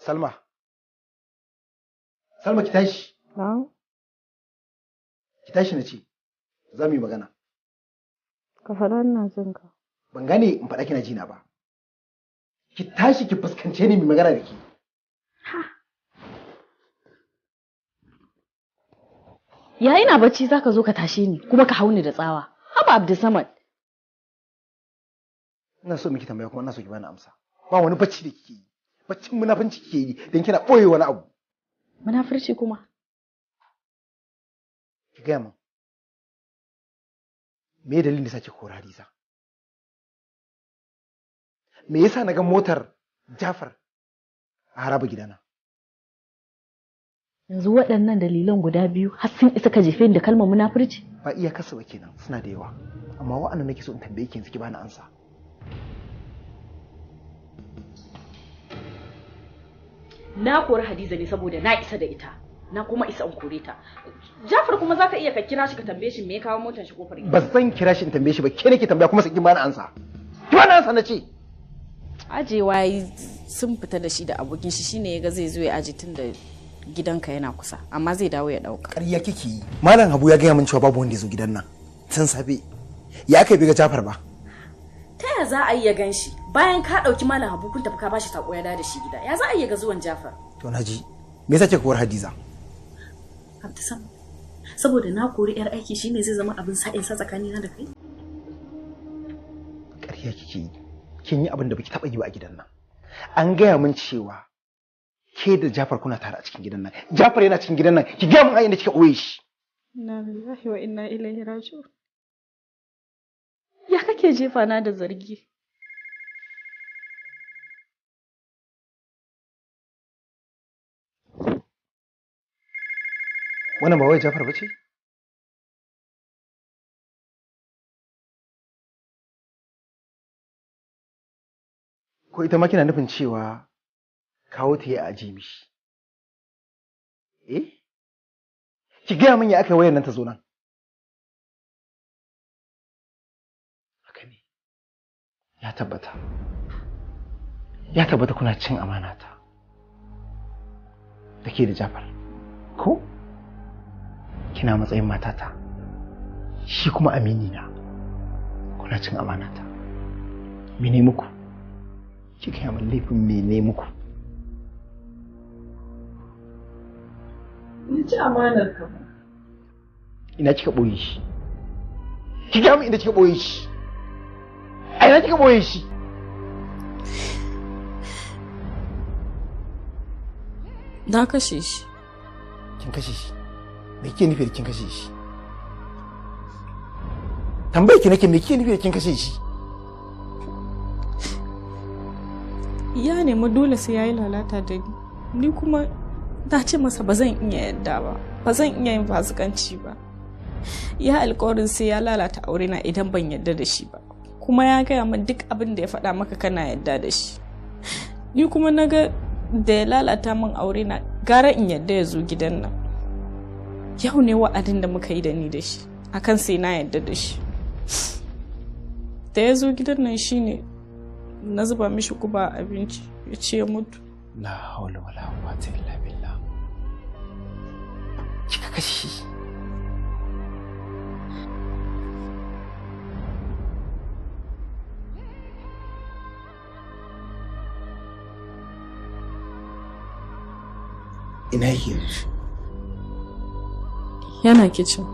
Speaker 8: Salma. Salma ki tashi.
Speaker 3: Na'am.
Speaker 8: Ki tashi na ce. Za mu yi magana.
Speaker 3: Ka faɗa ina jin ka.
Speaker 8: Ban gane in faɗa kina jina ba. Ki tashi ki fuskance ni mai magana da ke.
Speaker 3: Ya ina bacci zaka zo ka tashe ni kuma ka hauni da tsawa. Haba Abdulsamad.
Speaker 8: Ina so miki tambaya kuma ina so ki bani amsa. Ba wani bacci da kike yi. Baccin munafunci kike yi don kina ɓoye wani abu.
Speaker 3: Munafurci kuma?
Speaker 8: Ki gaya min. Me dalilin da sace kora Hadiza? Me yasa na ga motar Jafar a haraba gidana?
Speaker 3: Yanzu waɗannan dalilan guda biyu har sun isa ka jefe da kalmar munafurci?
Speaker 8: Ba iya kasa ba kenan, suna da yawa. Amma wa'annan nake so in tambaye ki yanzu ki bani ansa.
Speaker 12: Na kori Hadiza ne saboda na isa da ita. Na kuma isa in kore ta. Jafar kuma zaka iya ka kira shi ka tambaye shi me ya kawo motar shi kofar gida.
Speaker 8: Ba zan kira shi in tambaye shi ba, ke nake tambaya kuma sai kin bani ansa. Ki bani ansa na ce.
Speaker 3: Ajewa sun fita da shi da abokin shi shine yaga zai zo ya aje tun da gidanka yana kusa, amma zai dawo ya dauka.
Speaker 8: Ƙarya kike yi. Malam Habu ya gaya min cewa babu wanda ya zo gidan nan. Tun safe. Ya aka bi ga Jafar ba?
Speaker 12: Ta ya za a yi ya gan shi bayan ka ɗauki Malam Habu kun tafi ka bashi sako ya da shi gida? Ya za a yi ga zuwan Jafar?
Speaker 8: To naji. Me yasa kika kowar Hadiza?
Speaker 12: Abdusam, saboda na kori yar aiki shine zai zama abin sa'in sa tsakanina da kai?
Speaker 8: Ƙarya kike yi. Kin yi abin da baki taɓa yi ba a gidan nan. An gaya min cewa ke da Jafar kuna tare a cikin gidan nan. Jafar yana cikin gidan nan. Ki gaya min a inda kika ɓoye shi.
Speaker 3: Inna lillahi wa inna ilaihi raji'un. Ya kake jefa na da zargi?
Speaker 8: Wannan ba wai Jafar ba ce? Ko ita ma kina nufin cewa kawo ta yi a aje mishi? Eh? Ki gaya min ya aka wayar nan ta zo nan. Haka ne. Ya tabbata. Ya tabbata kuna cin amanata. Da ke da Jafar. Ko? Kina matsayin matata. Shi kuma amini na. Kuna cin amanata. Mene muku? Ki gaya min laifin mene muku?
Speaker 11: Ni ci amanar ka ba.
Speaker 8: Ina kika boye shi? Ki gaya min inda kika boye shi? A ina kika boye shi?
Speaker 3: Na kashe shi.
Speaker 8: Kin kashe shi? Me kike nufi da kin kashe shi? Tambaye ki nake me kike nufi da kin kashe shi?
Speaker 3: Ya nemi dole sai yayi lalata da ni. Ni kuma na ce masa ba zan iya yadda ba. Ba zan iya yin fasikanci ba.
Speaker 14: ya alƙawarin sai ya lalata aure na idan ban yarda da shi ba, kuma ya gaya min duk abin da ya faɗa maka kana yarda da shi. Ni kuma na ga da ya lalata min aure na gara in yarda ya zo gidan nan. Yau ne wa'adin da muka yi da ni da shi akan sai na yarda da shi. Da ya zo gidan nan shine na zuba mishi guba a abinci ya ce ya mutu.
Speaker 8: La haula wala quwwata illa billah. Kika kashi. Ina yake?
Speaker 14: Yana kicin.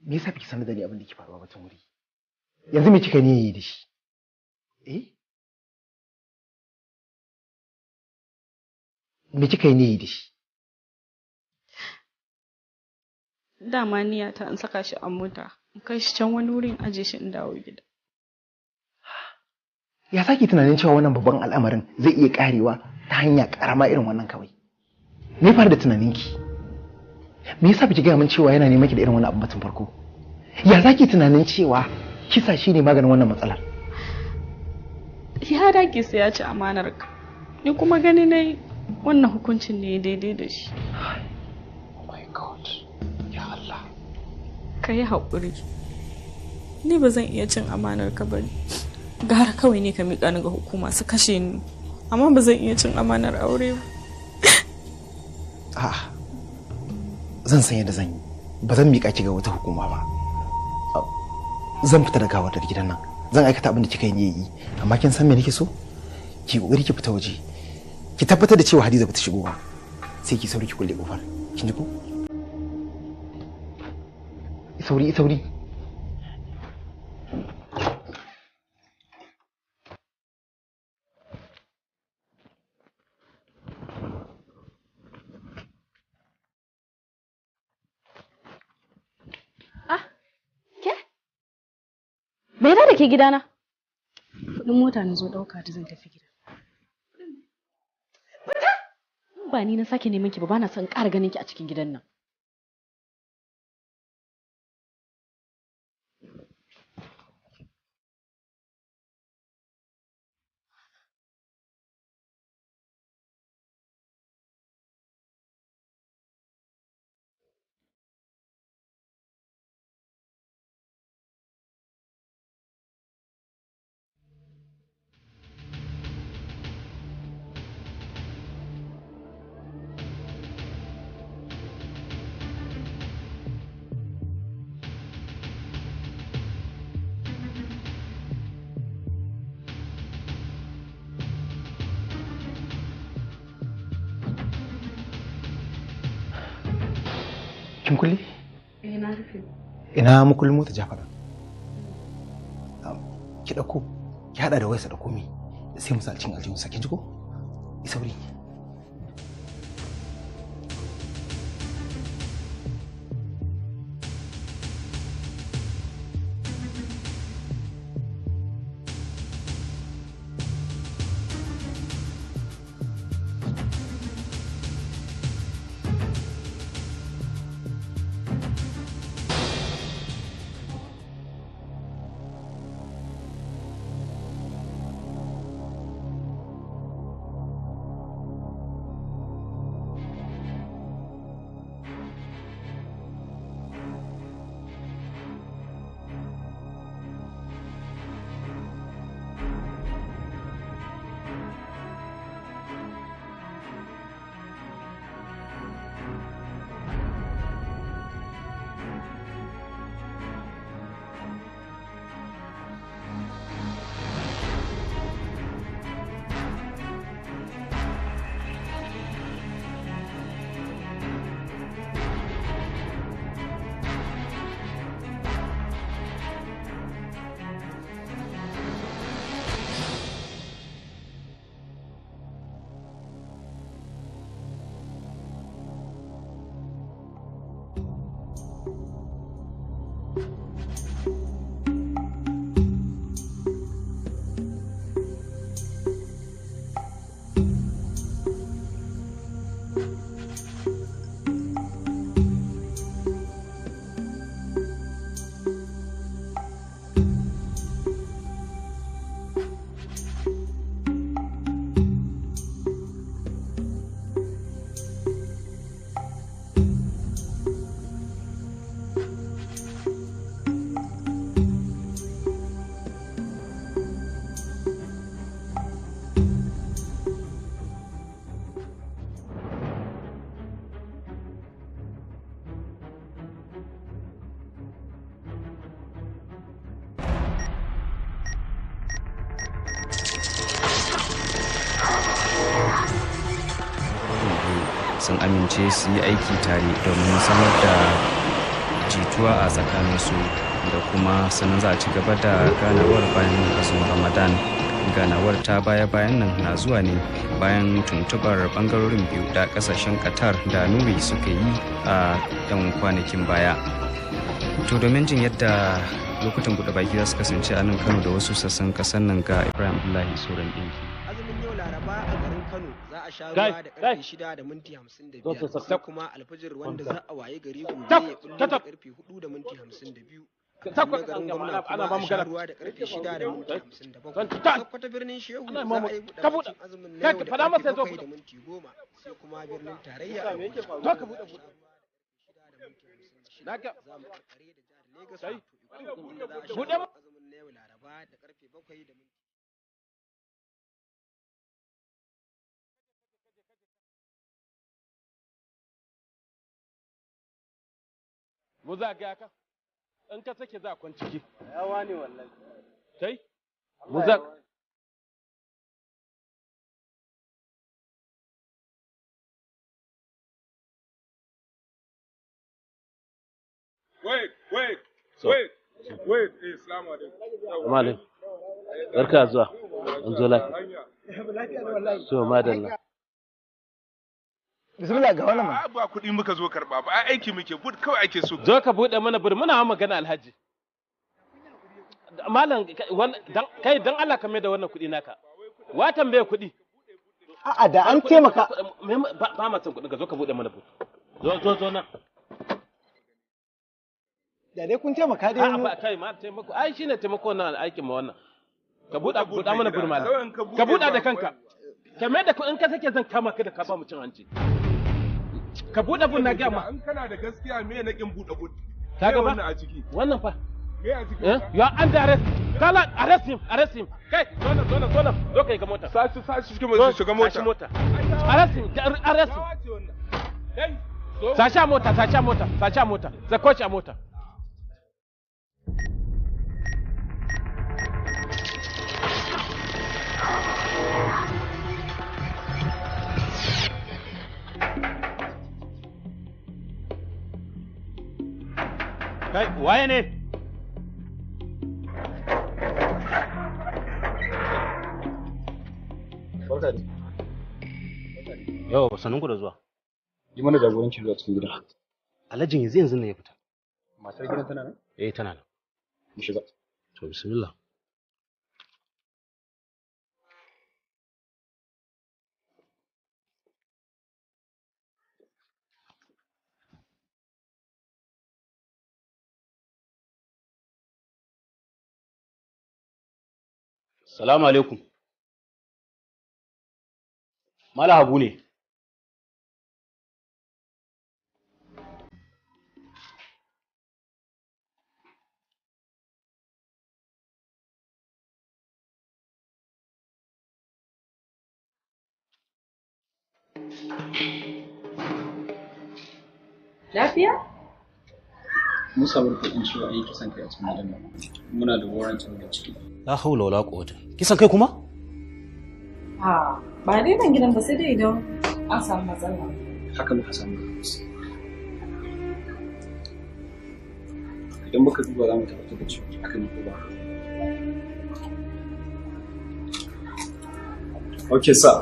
Speaker 8: Me yasa biki sanar da ni abin da ke faruwa ba tun wuri? Yanzu me kika ne da shi? Me kika yi ne da shi?
Speaker 14: Dama niyata in saka shi a mota, in kai shi can wani wurin aje shi in dawo gida.
Speaker 8: Ya saki tunanin cewa wannan babban al'amarin zai iya karewa ta hanya karama irin wannan kawai? Me fara da tunaninki? Me yasa biki gaya min cewa yana neman ki da irin wannan abu batun farko? Ya zaki tunanin cewa kisa shine maganin wannan matsalar?
Speaker 14: Ya dake sai ya ci amanar ka. Ni kuma gani nayi wannan hukuncin ne daidai da shi.
Speaker 8: Oh my god. Ya Allah.
Speaker 14: Ka yi haƙuri. Ni ba zan iya cin amanar ka ba. Gara kawai ne ka miƙa ni ga hukuma su kashe ni. Amma ba zan iya cin amanar aure ba.
Speaker 8: A'a. Zan san yadda zan yi. Ba zan miƙa ki ga wata hukuma ba. Zan fita da gawar daga gidan nan. Zan aikata abin da kika yi yi. Amma kin san me nake so? Ki kokari ki fita waje. Ki tabbatar da cewa Hadiza bata shigo ba. Sai ki sauri ki kulle kofar. Kin ji ko? Sauri.
Speaker 12: Me yasa da ke gidana?
Speaker 9: Kuɗin mota na zo ɗauka ta zan tafi gida.
Speaker 12: Ba ni na sake neman ki ba, bana son ƙara ganin ki a cikin gidan nan.
Speaker 8: Kin kulle?
Speaker 9: Na rufe.
Speaker 8: Ina mukullin mota Jafar? Ki dauko, ki hada da wayarsa da komai. Sai mu sa cikin aljihun sa, kin ji ko? Yi sauri.
Speaker 15: sun amince su yi aiki tare domin samar da jituwa a tsakaninsu da kuma sannan za a ci gaba da ganawar bayan azumin Ramadan. Ganawar ta baya-bayan nan na zuwa ne bayan tuntubar bangarorin biyu da kasashen Qatar da Nuri suka yi a 'yan kwanakin baya. To domin jin yadda lokutan buɗe baki za su kasance a nan Kano da wasu sassan ƙasar nan ga Ibrahim Abdullahi Soran ɗinki.
Speaker 16: Azumin yau Laraba a garin Kano za a sha ruwa da karfe 6:55 sai kuma alfajir wanda za a waye gari gobe ya bullo da karfe 4:52. Kuma garin gwamna kuma a sha ruwa da karfe 6:57. Sokoto birnin Shehu za a yi buɗe azumin na yau da karfe 7:10 sai kuma birnin tarayya za mu karkare da jihar Lagos buɗe azumin na yau Laraba da karfe 7:00.
Speaker 17: Mu za ga ka in ka sake za kwan ciki yawa ne wallahi kai mu za
Speaker 18: wait assalamu alaikum
Speaker 17: malam barka zuwa an zo lafiya so madalla
Speaker 18: bismillah ga wannan ma ba kuɗi muka zo karba ba aiki muke bud kawai ake so
Speaker 17: zo ka bude mana bur muna magana alhaji malam kai dan Allah ka mai da wannan kuɗi naka wa tambaye kuɗi
Speaker 8: a'a da an taimaka
Speaker 17: ba ma san kuɗin ka zo ka bude mana bur zo nan
Speaker 8: da dai kun taimaka dai
Speaker 17: a'a ba kai ma taimako ai shine taimako na aikin ma wannan ka buɗa mana bur malam ka buɗa da kanka ka mai da kuɗin ka sake zan kama ka da ka ba mu cin hanci ka buɗe bun na ga ma
Speaker 18: in kana da gaskiya me na kin buɗe bun
Speaker 17: ka ga ba wannan fa you are under arrest kala arrest him kai zo kai ga mota
Speaker 18: sashi shiga mota
Speaker 17: arrest him kai sashi mota sako shi a mota kai waye ne
Speaker 13: Yau sanin ku da zuwa.
Speaker 19: Yi mana jagoranci zuwa cikin gida.
Speaker 13: Alhajin yanzu ne ya fita.
Speaker 19: Matar gidan tana nan?
Speaker 13: Eh tana nan.
Speaker 19: Mu shiga.
Speaker 13: To bismillah. Salamu alaikum. Mala Habu ne.
Speaker 5: Lafiya?
Speaker 19: Mun samu kuɗin cewa ayi kisan kai a cikin gidan nan. Muna da warrantin da ciki.
Speaker 13: La haula wala quwwata. Kisan kai kuma?
Speaker 5: Ba dai nan gidan ba sai dai idan an samu matsala.
Speaker 19: Haka muka samu. Idan muka duba za mu tabbatar da cewa haka ne ko ba. Okay, sir.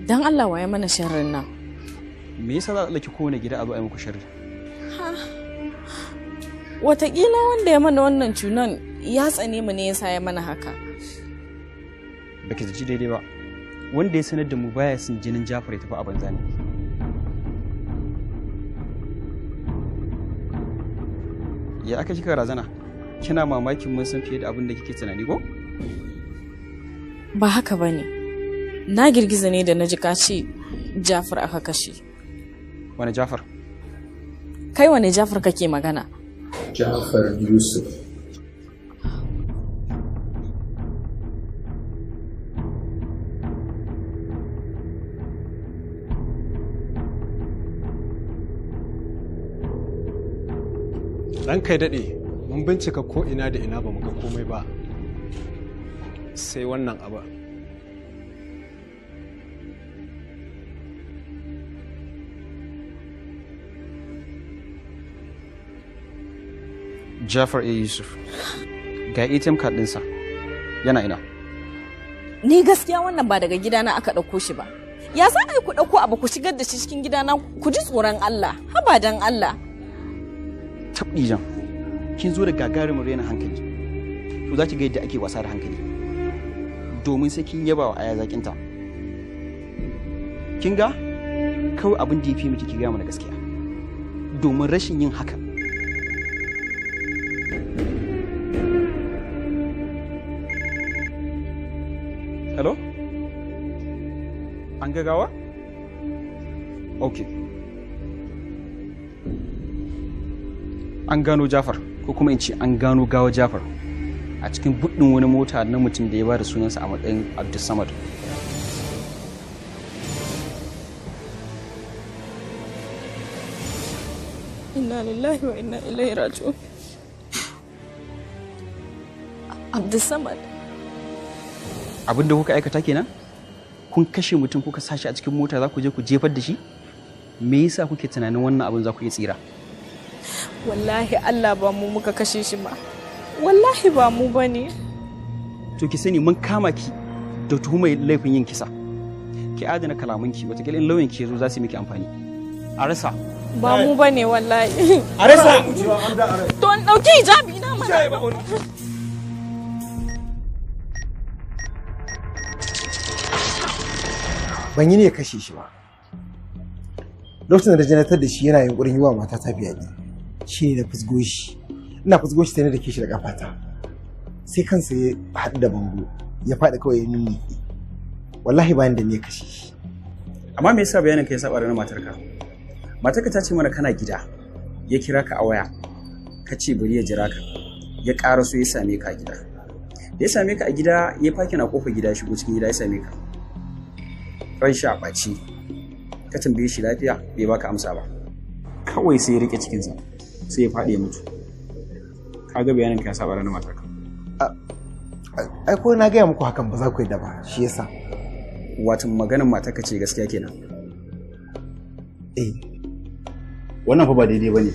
Speaker 14: Dan Allah waye mana sharrin nan.
Speaker 19: Me yasa za a ɗauki kowane gida a zo a yi muku sharri?
Speaker 14: Wataƙila wanda ya mana wannan cunan ya tsane mu ne yasa ya mana haka.
Speaker 19: Baki ji daidai ba. Wanda ya sanar da mu baya son jinin Jafar ya tafi a banza ne. Ya aka kika razana? Kina mamakin mun san fiye da abin da kike tunani ko?
Speaker 14: Ba haka bane. Na girgiza ne da na ji ka ce Jafar aka kashe.
Speaker 19: Wani Jafar?
Speaker 14: Kai wane Jafar kake magana?
Speaker 19: Jafar Yusuf.
Speaker 20: ranka daɗe mun bincika ko ina da ina ba mu ga komai ba sai wannan abu.
Speaker 19: Jafar A. Yusuf, ga ATM card ɗinsa yana ina.
Speaker 14: Ni gaskiya wannan ba daga gidana aka ɗauko shi ba. Ya za a yi ku ɗauko abu ku shigar da shi cikin gidana ku ji tsoron Allah, haba dan Allah.
Speaker 19: Tabdijan, kin zo da gagarumin raina hankali. To za ki ga yadda ake wasa da hankali. Domin sai kin yaba wa aya zakinta. Kin ga? Kawai abin da ya fi miki ki gaya mana gaskiya. Domin rashin yin haka. Hello? An ga gawa? Okay. An gano Jafar, ko kuma in ce an gano gawa Jafar a cikin buɗin wani mota na mutum da ya ba da sunansa a matsayin Abdulsamad.
Speaker 14: Inna lillahi wa inna ilaihi raji'un. Abdulsamad.
Speaker 19: Abin da kuka aikata kenan? Kun kashe mutum kuka sashi a cikin mota za ku je ku jefar da shi? Me yasa kuke tunanin wannan abin za ku iya tsira?
Speaker 14: Wallahi Allah ba mu muka kashe shi ba. Wallahi ba mu bane.
Speaker 19: To ki sani mun kama ki da tuhumar laifin yin kisa. Ki adana kalamanki wataƙila in lauyan ki zo za su miki amfani. A rasa.
Speaker 14: Ba mu bane wallahi.
Speaker 19: A rasa.
Speaker 14: To an dauki hijabi na mana.
Speaker 8: Ban yi ne ya kashe shi ba. Lokacin da janatar da shi yana yunkurin yi wa matata fyaɗe, shi ne na fusgo shi. Ina fusgo shi sai na dake shi da kafata. Sai kansa ya haɗu da bango, ya faɗi kawai ya nuni. Wallahi bayan da ne ya kashe shi.
Speaker 19: Amma me yasa bayanin ka ya saba da na matarka? Matarka ta ce mana kana gida, ya kira ka a waya, ka ce bari ya jira ka, ya ƙara so ya same ka a gida. Da ya same ka a gida, ya faki na kofar gida, shigo cikin gida ya same ka. Ran shi a ɓaci, ka tambaye shi lafiya bai baka amsa ba, kawai sai ya rike cikinsa sai ya faɗi ya mutu. Kaga bayanin ka ya saba da na matarka.
Speaker 8: Ai ko na gaya muku hakan ba za ku yi da ba, shi yasa.
Speaker 19: Wato maganar matarka ce gaskiya kenan.
Speaker 21: Wannan fa ba daidai bane.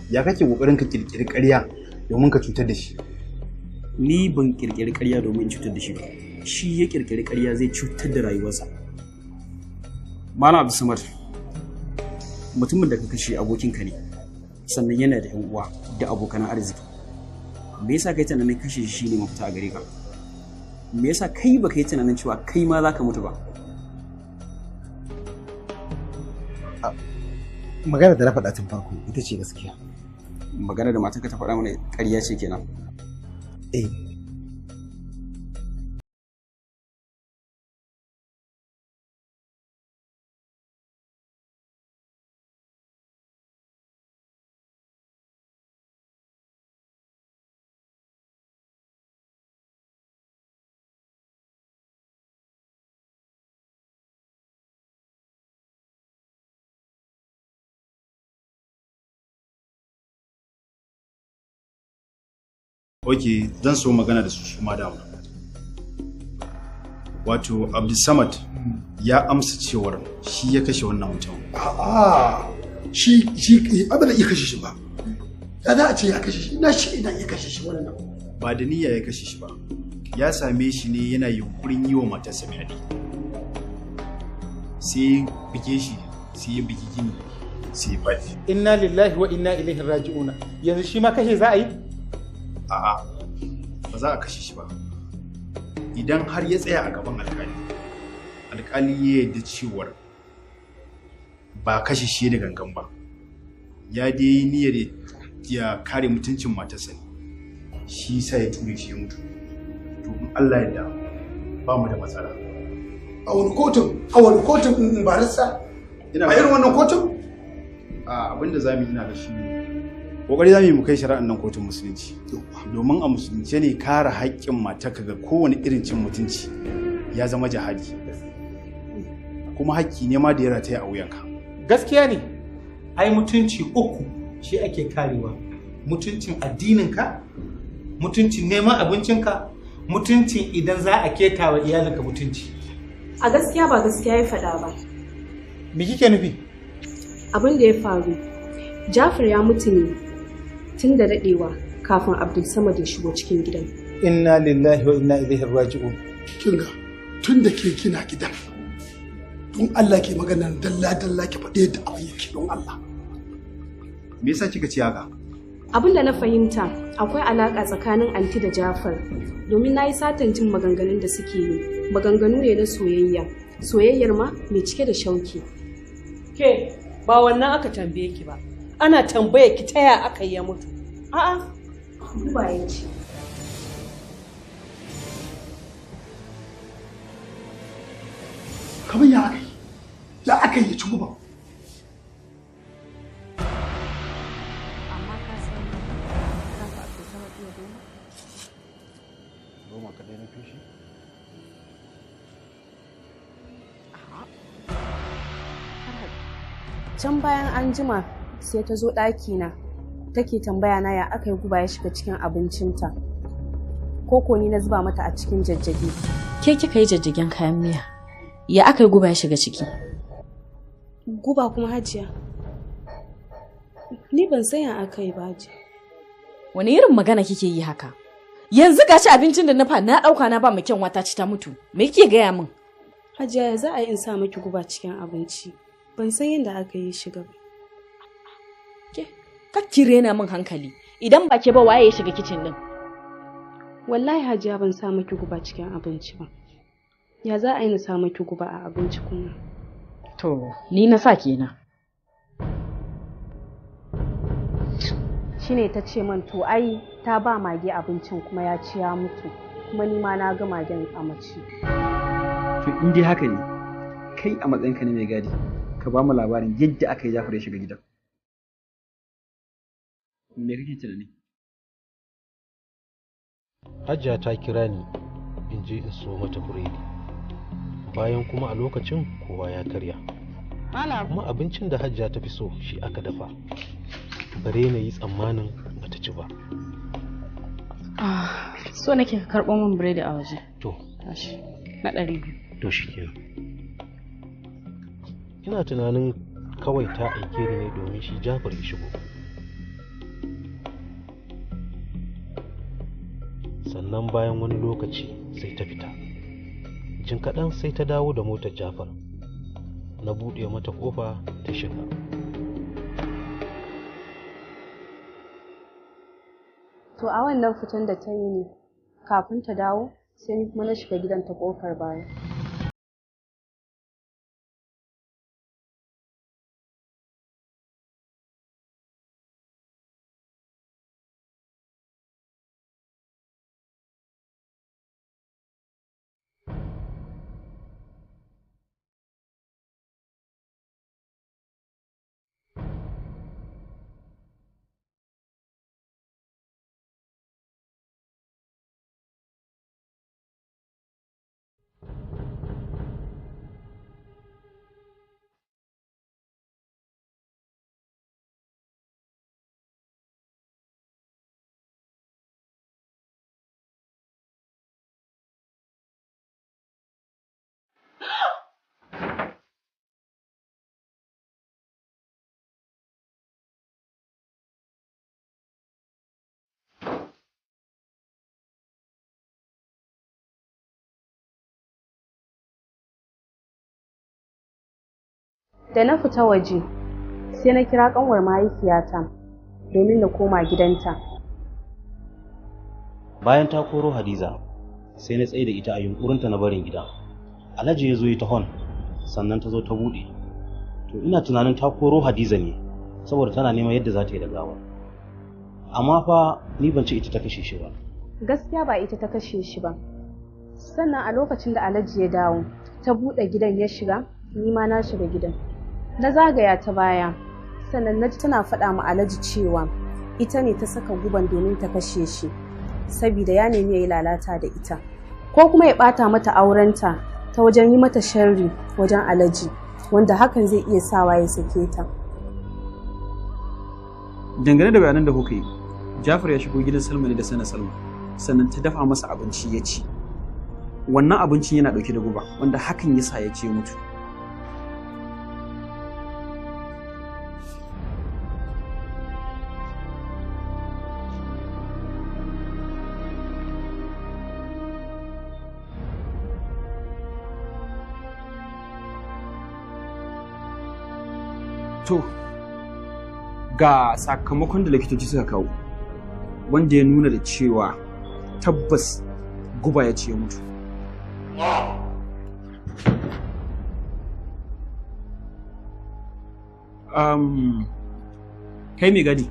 Speaker 21: Ya kake kokarin ka kirkiri ƙarya domin ka cutar da shi?
Speaker 19: Ni ban kirkiri ƙarya domin in cutar da shi ba. Shi ya kirkiri ƙarya zai cutar da rayuwarsa. Malam Abdulsamad, mutumin da ka kashe abokinka ne, sannan yana da 'yan uwa da abokan arziki. Me yasa kai tunanin kashe shi ne mafita a gare ka? Me yasa kai baka yi tunanin cewa kai ma za ka mutu ba?
Speaker 8: Magana da na faɗa tun farko ita ce gaskiya.
Speaker 19: Magana da matarka ta faɗa mana ƙarya ce kenan.
Speaker 21: Ok, zan so magana da su ma dama. Wato Abdulsamad ya amsa cewar shi ya kashe wannan mutum.
Speaker 22: A'a, shi abin da ya kashe shi ba. Ya za a ce ya kashe shi, ina shi idan ya kashe shi wannan.
Speaker 21: Ba da niyya ya kashe shi ba. Ya same shi ne yana yunkurin yi wa matarsa fyaɗe. Sai bige shi, sai ya bigi gini, sai ya faɗi.
Speaker 23: Inna lillahi wa inna ilaihi raji'una. Yanzu shi ma kashe za a yi?
Speaker 21: A'a, ba za a kashe shi ba. Idan har ya tsaya a gaban alkali, alkali ya yarda cewar ba kashe shi da gangan ba, ya dai yi niyyar ya kare mutuncin matarsa ne, shi sa ya ture shi ya mutu. To in Allah ya da ba mu da matsala.
Speaker 22: A wani kotun ba rasa? A irin wannan kotun?
Speaker 21: Abinda za mu yi na da shi kokari za mu kai shari'an nan kotun musulunci, domin a musulunci ne kare haƙƙin matarka ga kowane irin cin mutunci ya zama jihadi, kuma haƙƙi ne ma da ya rataya a wuyanka.
Speaker 23: Gaskiya ne, ai mutunci uku shi ake karewa: mutuncin addininka, mutuncin neman abincinka, mutuncin idan za a keta wa iyalinka mutunci.
Speaker 9: A gaskiya ba gaskiya ya faɗa ba.
Speaker 23: Me kike nufi?
Speaker 9: Abin da ya faru, Jafar ya mutu ne tun da daɗewa kafin Abdul Samad ya shigo cikin gidan.
Speaker 23: Inna lillahi wa inna ilaihi raji'un.
Speaker 22: Kinga tun da ke kina gidan. Don Allah ke magana dalla ki faɗe da abin yake don Allah.
Speaker 19: Me yasa kika ci haka?
Speaker 9: Abin da na fahimta akwai alaƙa tsakanin anti da Jafar domin na yi satan jin maganganun da suke yi. Maganganu ne na soyayya. Soyayyar ma mai cike da shauki.
Speaker 1: Ke ba wannan aka tambaye ki ba. Ana tambaye ki ta ya aka yi ya mutu. A'a.
Speaker 9: Guba ya ce.
Speaker 22: Kamar ya aka yi ci guba.
Speaker 3: Amma ka san kafa Abdul Samad iya doma?
Speaker 21: Doma kadai na fishi?
Speaker 9: Can bayan an jima sai ta zo ɗakina take tambaya na ya aka yi guba ya shiga cikin abincinta. Koko ni na zuba mata a cikin jajjage.
Speaker 3: Ke kika yi jajjagen kayan miya. Ya aka yi guba ya shiga ciki?
Speaker 9: Guba kuma Hajiya? Ni ban san ya aka yi ba Hajiya.
Speaker 3: Wani irin magana kike yi haka? Yanzu gashi abincin da na fa na ɗauka na ba mu kyanwa ta ci ta mutu. Me kike gaya min?
Speaker 9: Hajiya za a yi in sa miki guba cikin abinci. Ban san yadda aka yi shiga ba.
Speaker 3: Ka rena min hankali. Idan ba ke ba waye ya shiga kicin din?
Speaker 9: Wallahi Hajiya ban sa miki guba cikin abinci ba. Ya za a yi na sa miki guba a abinci kuma?
Speaker 3: To, ni na sa kenan.
Speaker 9: Shine ta ce man to ai ta ba mage abincin kuma ya ci ya mutu. Kuma ni ma na ga magen a mace.
Speaker 19: To in dai haka ne, kai a matsayinka ne mai gadi, ka ba mu labarin yadda aka yi Jafar ya shiga gidan. Me kake tunani?
Speaker 2: Hajiya ta kira ni in je in so mata buredi. Bayan kuma a lokacin kowa ya karya. Kuma abincin da Hajiya ta fi so shi aka dafa. Bare na yi tsammanin bata ci ba.
Speaker 3: So nake ka karɓo min biredi a waje.
Speaker 2: To.
Speaker 3: Tashi. Na 200.
Speaker 2: To shi kenan. Ina tunanin kawai ta aike ni ne domin shi Jafar ya shigo. Sannan bayan wani lokaci sai ta fita. Jin kaɗan sai ta dawo da motar Jafar. Na buɗe mata ƙofa ta shiga.
Speaker 9: To a wannan fitan da ta yi ne, kafin ta dawo, sai ni kuma na shiga gidan ta ƙofar baya. Da na fita waje, sai na kira ƙanwar mahaifiyata domin na koma gidanta.
Speaker 13: Bayan ta koro Hadiza, sai na tsaye da ita a yunkurinta na barin gida. Alhaji ya zo yi ta hon, sannan ta zo ta buɗe. To ina tunanin ta koro Hadiza ne, saboda tana neman yadda za ta yi da gawa. Amma fa ni ban ce ita ta kashe shi ba.
Speaker 9: Gaskiya ba ita ta kashe shi ba. Sannan a lokacin da Alhaji ya dawo, ta buɗe gidan ya shiga, ni ma na shiga gidan. Na zagaya ta baya, sannan na ji tana faɗa ma Alhaji cewa ita ne ta saka guban domin ta kashe shi, saboda ya nemi ya yi lalata da ita. Ko kuma ya ɓata mata aurenta ta wajen yi mata sharri wajen Alhaji, wanda hakan zai iya sawa ya sake ta.
Speaker 19: Dangane da bayanan da kuka yi, Jafar ya shigo gidan Salma ne da sanin Salma, sannan ta dafa masa abinci ya ci. Wannan abincin yana ɗauke da guba, wanda hakan yasa ya ce mutu. To, ga sakamakon da likitoci suka kawo, wanda ya nuna da cewa tabbas guba ya ce mutu. Kai mai gadi,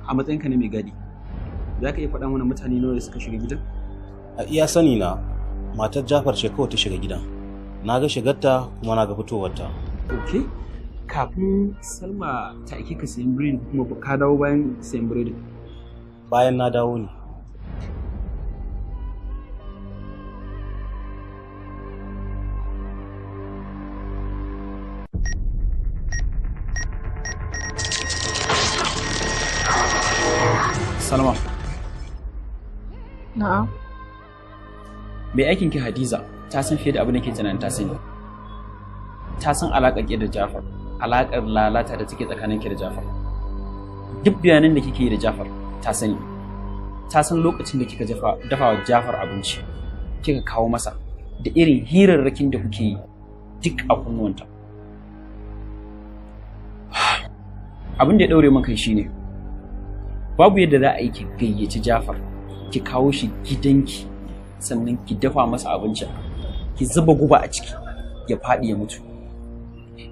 Speaker 19: a matsayinka na mai gadi, za ka iya faɗa mana mutane nawa da suka shiga gidan?
Speaker 13: A iya sani na, matar Jafar ce kawai ta shiga gidan. Na ga shigarta kuma na ga fitowarta.
Speaker 19: Okay. Kafin Salma ta aike ka sayan biredi kuma ka dawo bayan sayan biredi?
Speaker 13: Bayan na dawo ne.
Speaker 19: Salma.
Speaker 3: Na'am.
Speaker 19: Mai aikin ki Hadiza ta san fiye da abin da ke tunanin ta sani. Ta san alaƙar ki da Jafar. Alaƙar lalata da take tsakanin ki da Jafar. Duk bayanan da kike yi da Jafar ta sani. Ta san lokacin da kika dafa wa Jafar abinci, kika kawo masa da irin hirarrakin da kuke yi duk a kunnuwanta. Abin da ya daure min kai shine babu yadda za a yi ki gayyaci Jafar, ki kawo shi gidanki, sannan ki dafa masa abinci, ki zuba guba a ciki, ya faɗi ya mutu.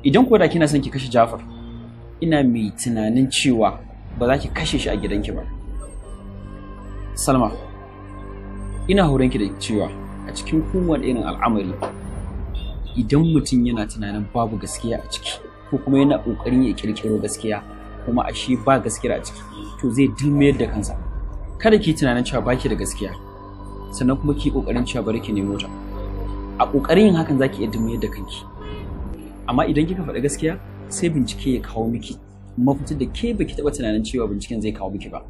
Speaker 19: Idan ko da kina son ki kashe Jafar, ina mai tunanin cewa ba za ki kashe shi a gidanki ba. Salma, ina horonki da cewa a cikin kowane irin al'amari, idan mutum yana tunanin babu gaskiya a ciki, ko kuma yana ƙoƙarin ya ƙirƙiro gaskiya kuma ashe ba gaskiya a ciki, to zai dulmiyar da kansa. Kada ki tunanin cewa baki da gaskiya, sannan kuma ki ƙoƙarin cewa bari ki nemo ta. A ƙoƙarin yin hakan zaki iya dulmiyar da kanki. Amma idan kika faɗi gaskiya, sai bincike ya kawo miki mafitar da ke baki taɓa tunanin cewa binciken zai kawo miki ba.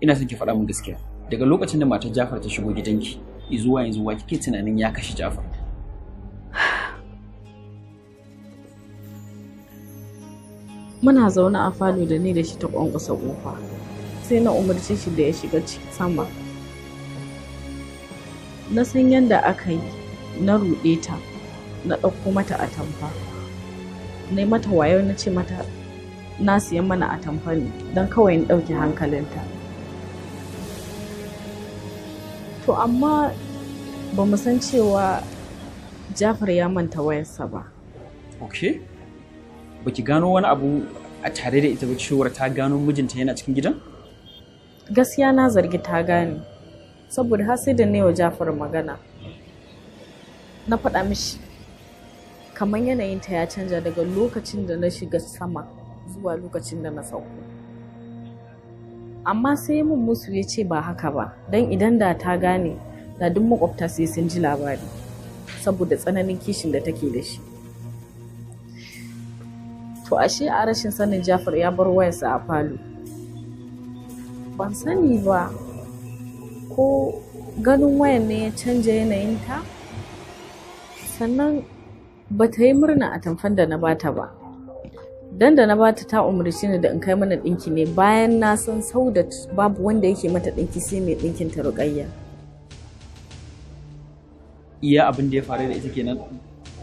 Speaker 19: Ina son ki faɗa min gaskiya. Daga lokacin da matar Jafar ta shigo gidanki, zuwa yanzu wa kike tunanin ya kashe Jafar?
Speaker 3: Muna zaune a falo da ni da shi ta kwankwasa kofa. Sai na umarci shi da ya shiga sama. Na san yadda aka yi, na ruɗe ta, na ɗauko mata atamfa. Na yi mata wayo na ce mata na siyan mana atamfa ne don kawai in ɗauke hankalinta. To amma ba mu san cewa Jafar ya manta wayarsa ba.
Speaker 19: Okay. Baki gano wani abu a tare da ita ba cewar ta gano mijinta yana cikin gidan?
Speaker 3: Gaskiya na zargi ta gane, saboda har sai da ne wa Jafar magana. Na faɗa mishi kamar yanayinta ya canja daga lokacin da na shiga sama zuwa lokacin da na sauko. Amma sai mun musu ya ce ba haka ba, don idan da ta gane da duk makwabta sai sun ji labari, saboda tsananin kishin da take da shi. To ashe a rashin sanin Jafar ya bar wayarsa a falo. Ban sani ba ko ganin wayan ne ya canja yanayinta, sannan ba ta yi murna a tamfan da na bata ba. Dan da na bata ta umarci ni da in kai mana ɗinki ne bayan na san Saudat babu wanda yake mata ɗinki sai mai ɗinkin ta Ruqayya.
Speaker 19: Iya abin da ya faru da ita kenan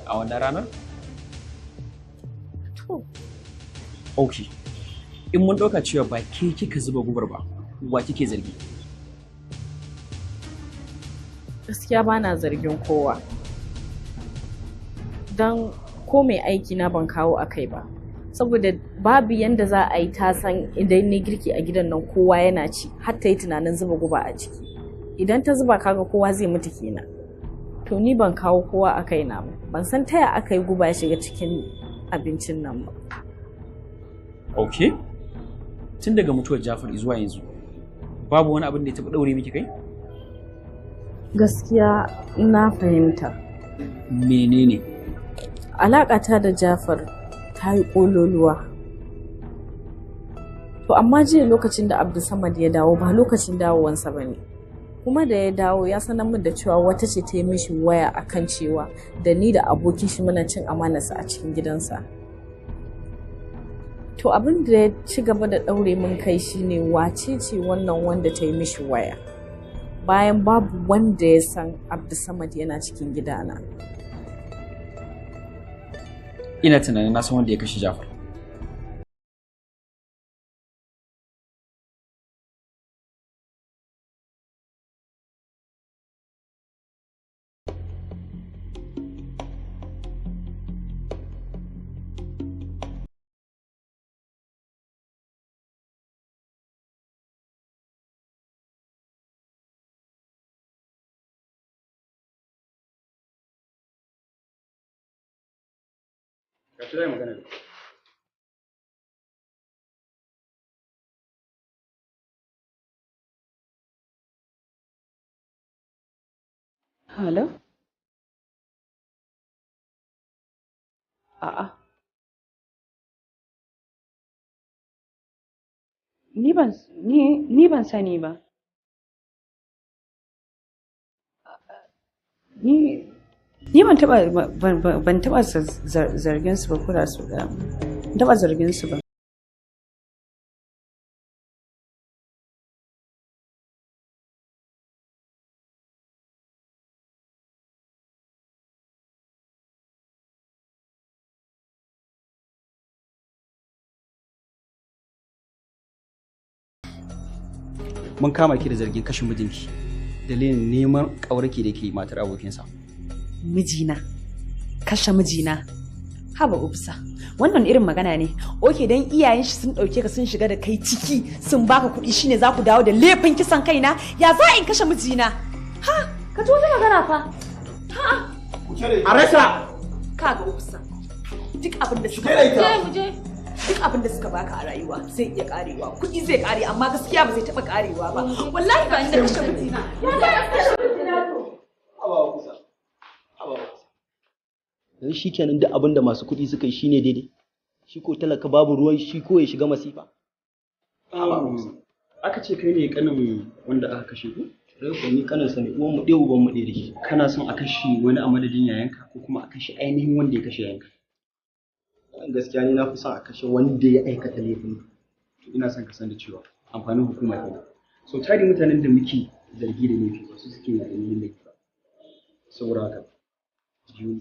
Speaker 19: a wannan ranar?
Speaker 3: To.
Speaker 19: Okay. In mun ɗauka cewa ba ke kika zuba gubar ba, wa kike zargi?
Speaker 3: Gaskiya ba na zargin kowa. Don ko mai aiki na ban kawo a kai ba. Saboda babu yanda za a yi ta san idan ne girki a gidan nan kowa yana ci, har ta yi tunanin zuba guba a ciki. Idan ta zuba kaga kowa zai mutu kenan. To ni ban kawo kowa a kai na ba. Ban san taya aka yi guba ya shiga cikin abincin nan ba.
Speaker 19: Okay. Tun daga mutuwar Jafar zuwa yanzu, babu wani abin da ya taɓa ɗaure miki kai?
Speaker 3: Gaskiya na fahimta.
Speaker 19: Menene?
Speaker 3: Alaƙata da Jafar ta yi ƙololuwa.
Speaker 14: To amma jiya lokacin da Abdulsamad ya dawo ba lokacin dawowansa ba ne. Kuma da ya dawo ya sanar min da cewa wata ce ta yi mishi waya akan cewa da ni da abokin shi muna cin amanarsa a cikin gidansa. To abin da ya ci gaba da ɗaure min kai shine wace ce wannan wanda ta yi mishi waya. Bayan babu wanda ya san Abdulsamad yana cikin gidana.
Speaker 19: Ina tunanin na san wanda ya kashe Jafar. Gashi zai magana da
Speaker 5: Hello? A'a. Ni ban sani ba. Ni ban taba zargin su ba kura su da. Ban taba zargin su ba.
Speaker 19: Mun kama ki da zargin kashe mijinki dalilin neman ƙauraki da ke matar abokinsa.
Speaker 5: Mijina, kashe mijina, haba ubsa, wannan irin magana ne. Oke dan iyayen shi sun ɗauke ka sun shiga da kai ciki sun baka kuɗi shine za ku dawo da laifin kisan kaina? Ya za in kashe mijina? Ha, ka ji wata magana fa. Ha,
Speaker 21: a rasa.
Speaker 5: Kaga ubsa, duk abin da suka duk abin da suka baka a rayuwa zai iya karewa, kuɗi zai kare amma gaskiya ba zai taɓa karewa ba. Wallahi ba inda kashe mijina. Ya ga kashe mijina to.
Speaker 6: Yanzu shi kenan duk abin da masu kuɗi suka yi shine daidai, shi ko talaka babu ruwan shi ko ya shiga masifa.
Speaker 19: Aka ce kai ne kanin wanda aka kashe ku?
Speaker 6: Rai ni kanin sa ne, uwan mu ɗaya uban mu ɗaya da shi.
Speaker 19: Kana son a kashe wani a madadin yayanka ko kuma a kashe ainihin wanda ya kashe yayanka?
Speaker 6: Gaskiya ni na fi son a kashe wanda ya aikata laifin.
Speaker 19: Ina son ka san da cewa amfanin hukuma kenan. So tari mutanen da muke zargi da laifi ba su suke da yin laifi ba. Saboda haka jiyo.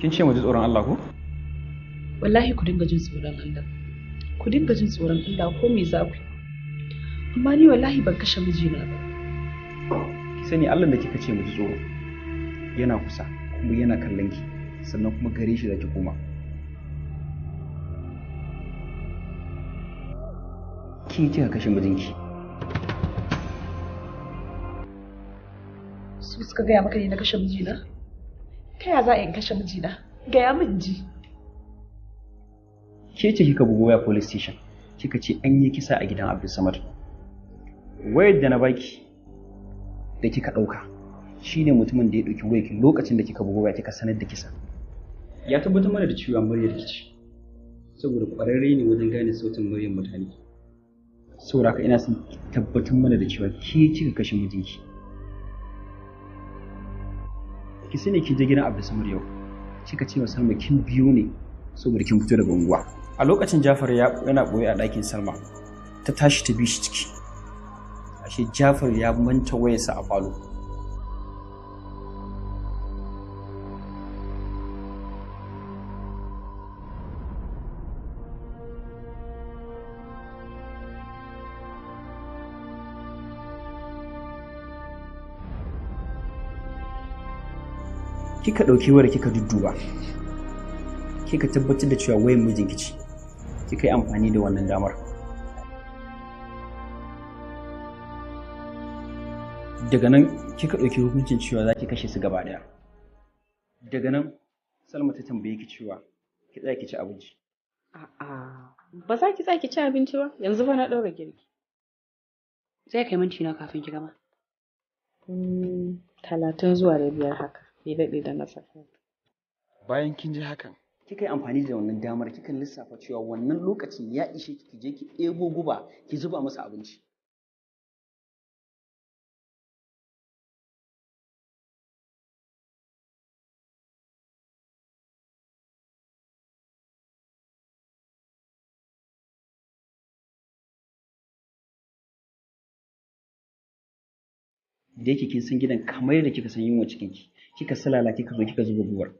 Speaker 19: Kin ce mu ji tsoron Allah ko?
Speaker 5: Wallahi ku dinga jin tsoron Allah. Ku dinga jin tsoron Allah ko me za ku. Amma ni wallahi ban kashe mijina ba.
Speaker 19: Ki sani Allah da kika ce mu ji tsoro yana kusa kuma yana kallon ki sannan kuma gare shi zaki koma. Ki kika kashe mijinki.
Speaker 5: Su suka gaya maka ne na kashe mijina? Ta ya za a in kashe mijina? Gaya min ji.
Speaker 19: Ke ce kika bugo waya police station kika ce an yi kisa a gidan Abdulsamad. Wayar da na baki da kika ɗauka shine mutumin da ya ɗauki wayarki lokacin da kika bugo waya kika sanar da kisa. Ya tabbatar mana da cewa muryar ki ce saboda ƙwararre ne wajen gane sautin muryar mutane. Saboda haka ina son tabbatar mana da cewa ke kika kashe mijinki. Ki sani kin je gidan Abdulsamad yau kika ce wa Salma kin biyo ne saboda kin fito daga unguwa. A lokacin Jafar yana boye a ɗakin Salma ta tashi ta bi shi ciki. Ashe Jafar ya manta wayarsa a falo. Kika ɗauki wayar kika dudduba kika tabbatar da cewa wayar mijinki ce kika yi amfani da wannan damar daga nan kika ɗauki hukuncin cewa za ki kashe su gaba ɗaya. Daga nan Salma ta tambaye ki cewa ki tsaya ki ci abinci.
Speaker 9: A'a, ba za ki tsaya ki ci abinci ba, yanzu ba na ɗaura girki. Zai kai minti na kafin ki gama. 30 zuwa da 5 haka, bai daɗe da na saka.
Speaker 19: Bayan kin ji hakan, kika yi amfani da wannan damar kika lissafa cewa wannan lokacin ya ishe ki je ki ɗebo guba ki zuba masa abinci. Da yake kin san gidan kamar yadda kika san yunwa cikinki, kika salala kika zo kika zuba gubar.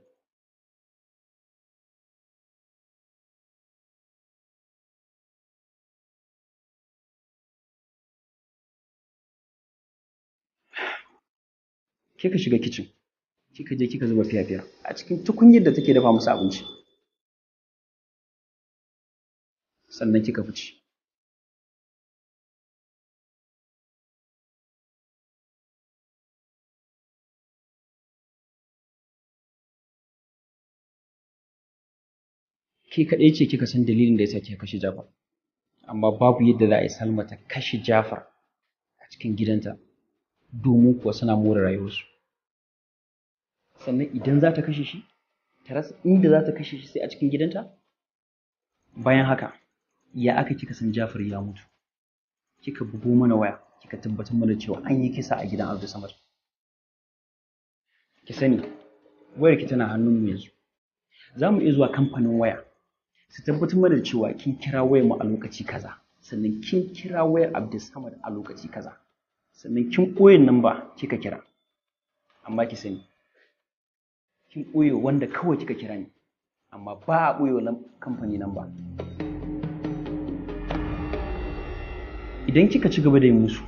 Speaker 19: Kika shiga kicin, kika je kika zuba fiya-fiya a cikin tukunyar da take dafa masa abinci. Sannan kika fice. Ke kaɗai ce kika san dalilin da ya sa kika kashe Jafar. Amma babu yadda za a yi Salma ta kashe Jafar a cikin gidanta domin kuwa suna more rayuwarsu. Sannan idan za ta kashe shi, ta rasa inda za ta kashe shi sai a cikin gidanta? Bayan haka, ya aka kika san Jafar ya mutu? Kika bugo mana waya, kika tabbatar mana cewa an yi kisa a gidan Abdul Samad. Ki sani, wayarki tana hannunmu yanzu. Za mu iya zuwa kamfanin waya su tabbatar mana da cewa kin kira wayar mu a lokaci kaza, sannan kin kira wayar Abdul Samad a lokaci kaza, sannan kin ɓoye namba kika kira. Amma ki sani, kin ɓoye wanda kawai kika kira ni, amma ba a ɓoye wa kamfani namba. Idan kika ci gaba da yin musu,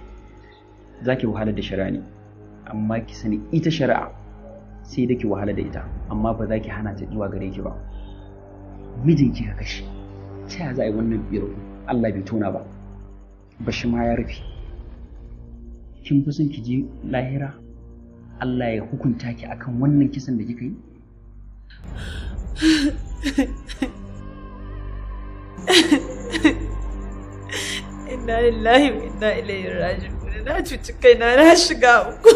Speaker 19: za ki wahala da shari'a ne, amma ki sani ita shari'a sai da ki wahala da ita, amma ba za ki hana ta zuwa gare ki ba. Mijin ki ka kashe, ta yaya za a yi wannan biro Allah bai tona ba, bashi ma ya rufe. Kin fi son ki je lahira Allah ya hukunta ki akan wannan kisan da kika yi?
Speaker 5: Inna lillahi wa inna ilaihi raji'un. Na cuci kaina, na shiga uku.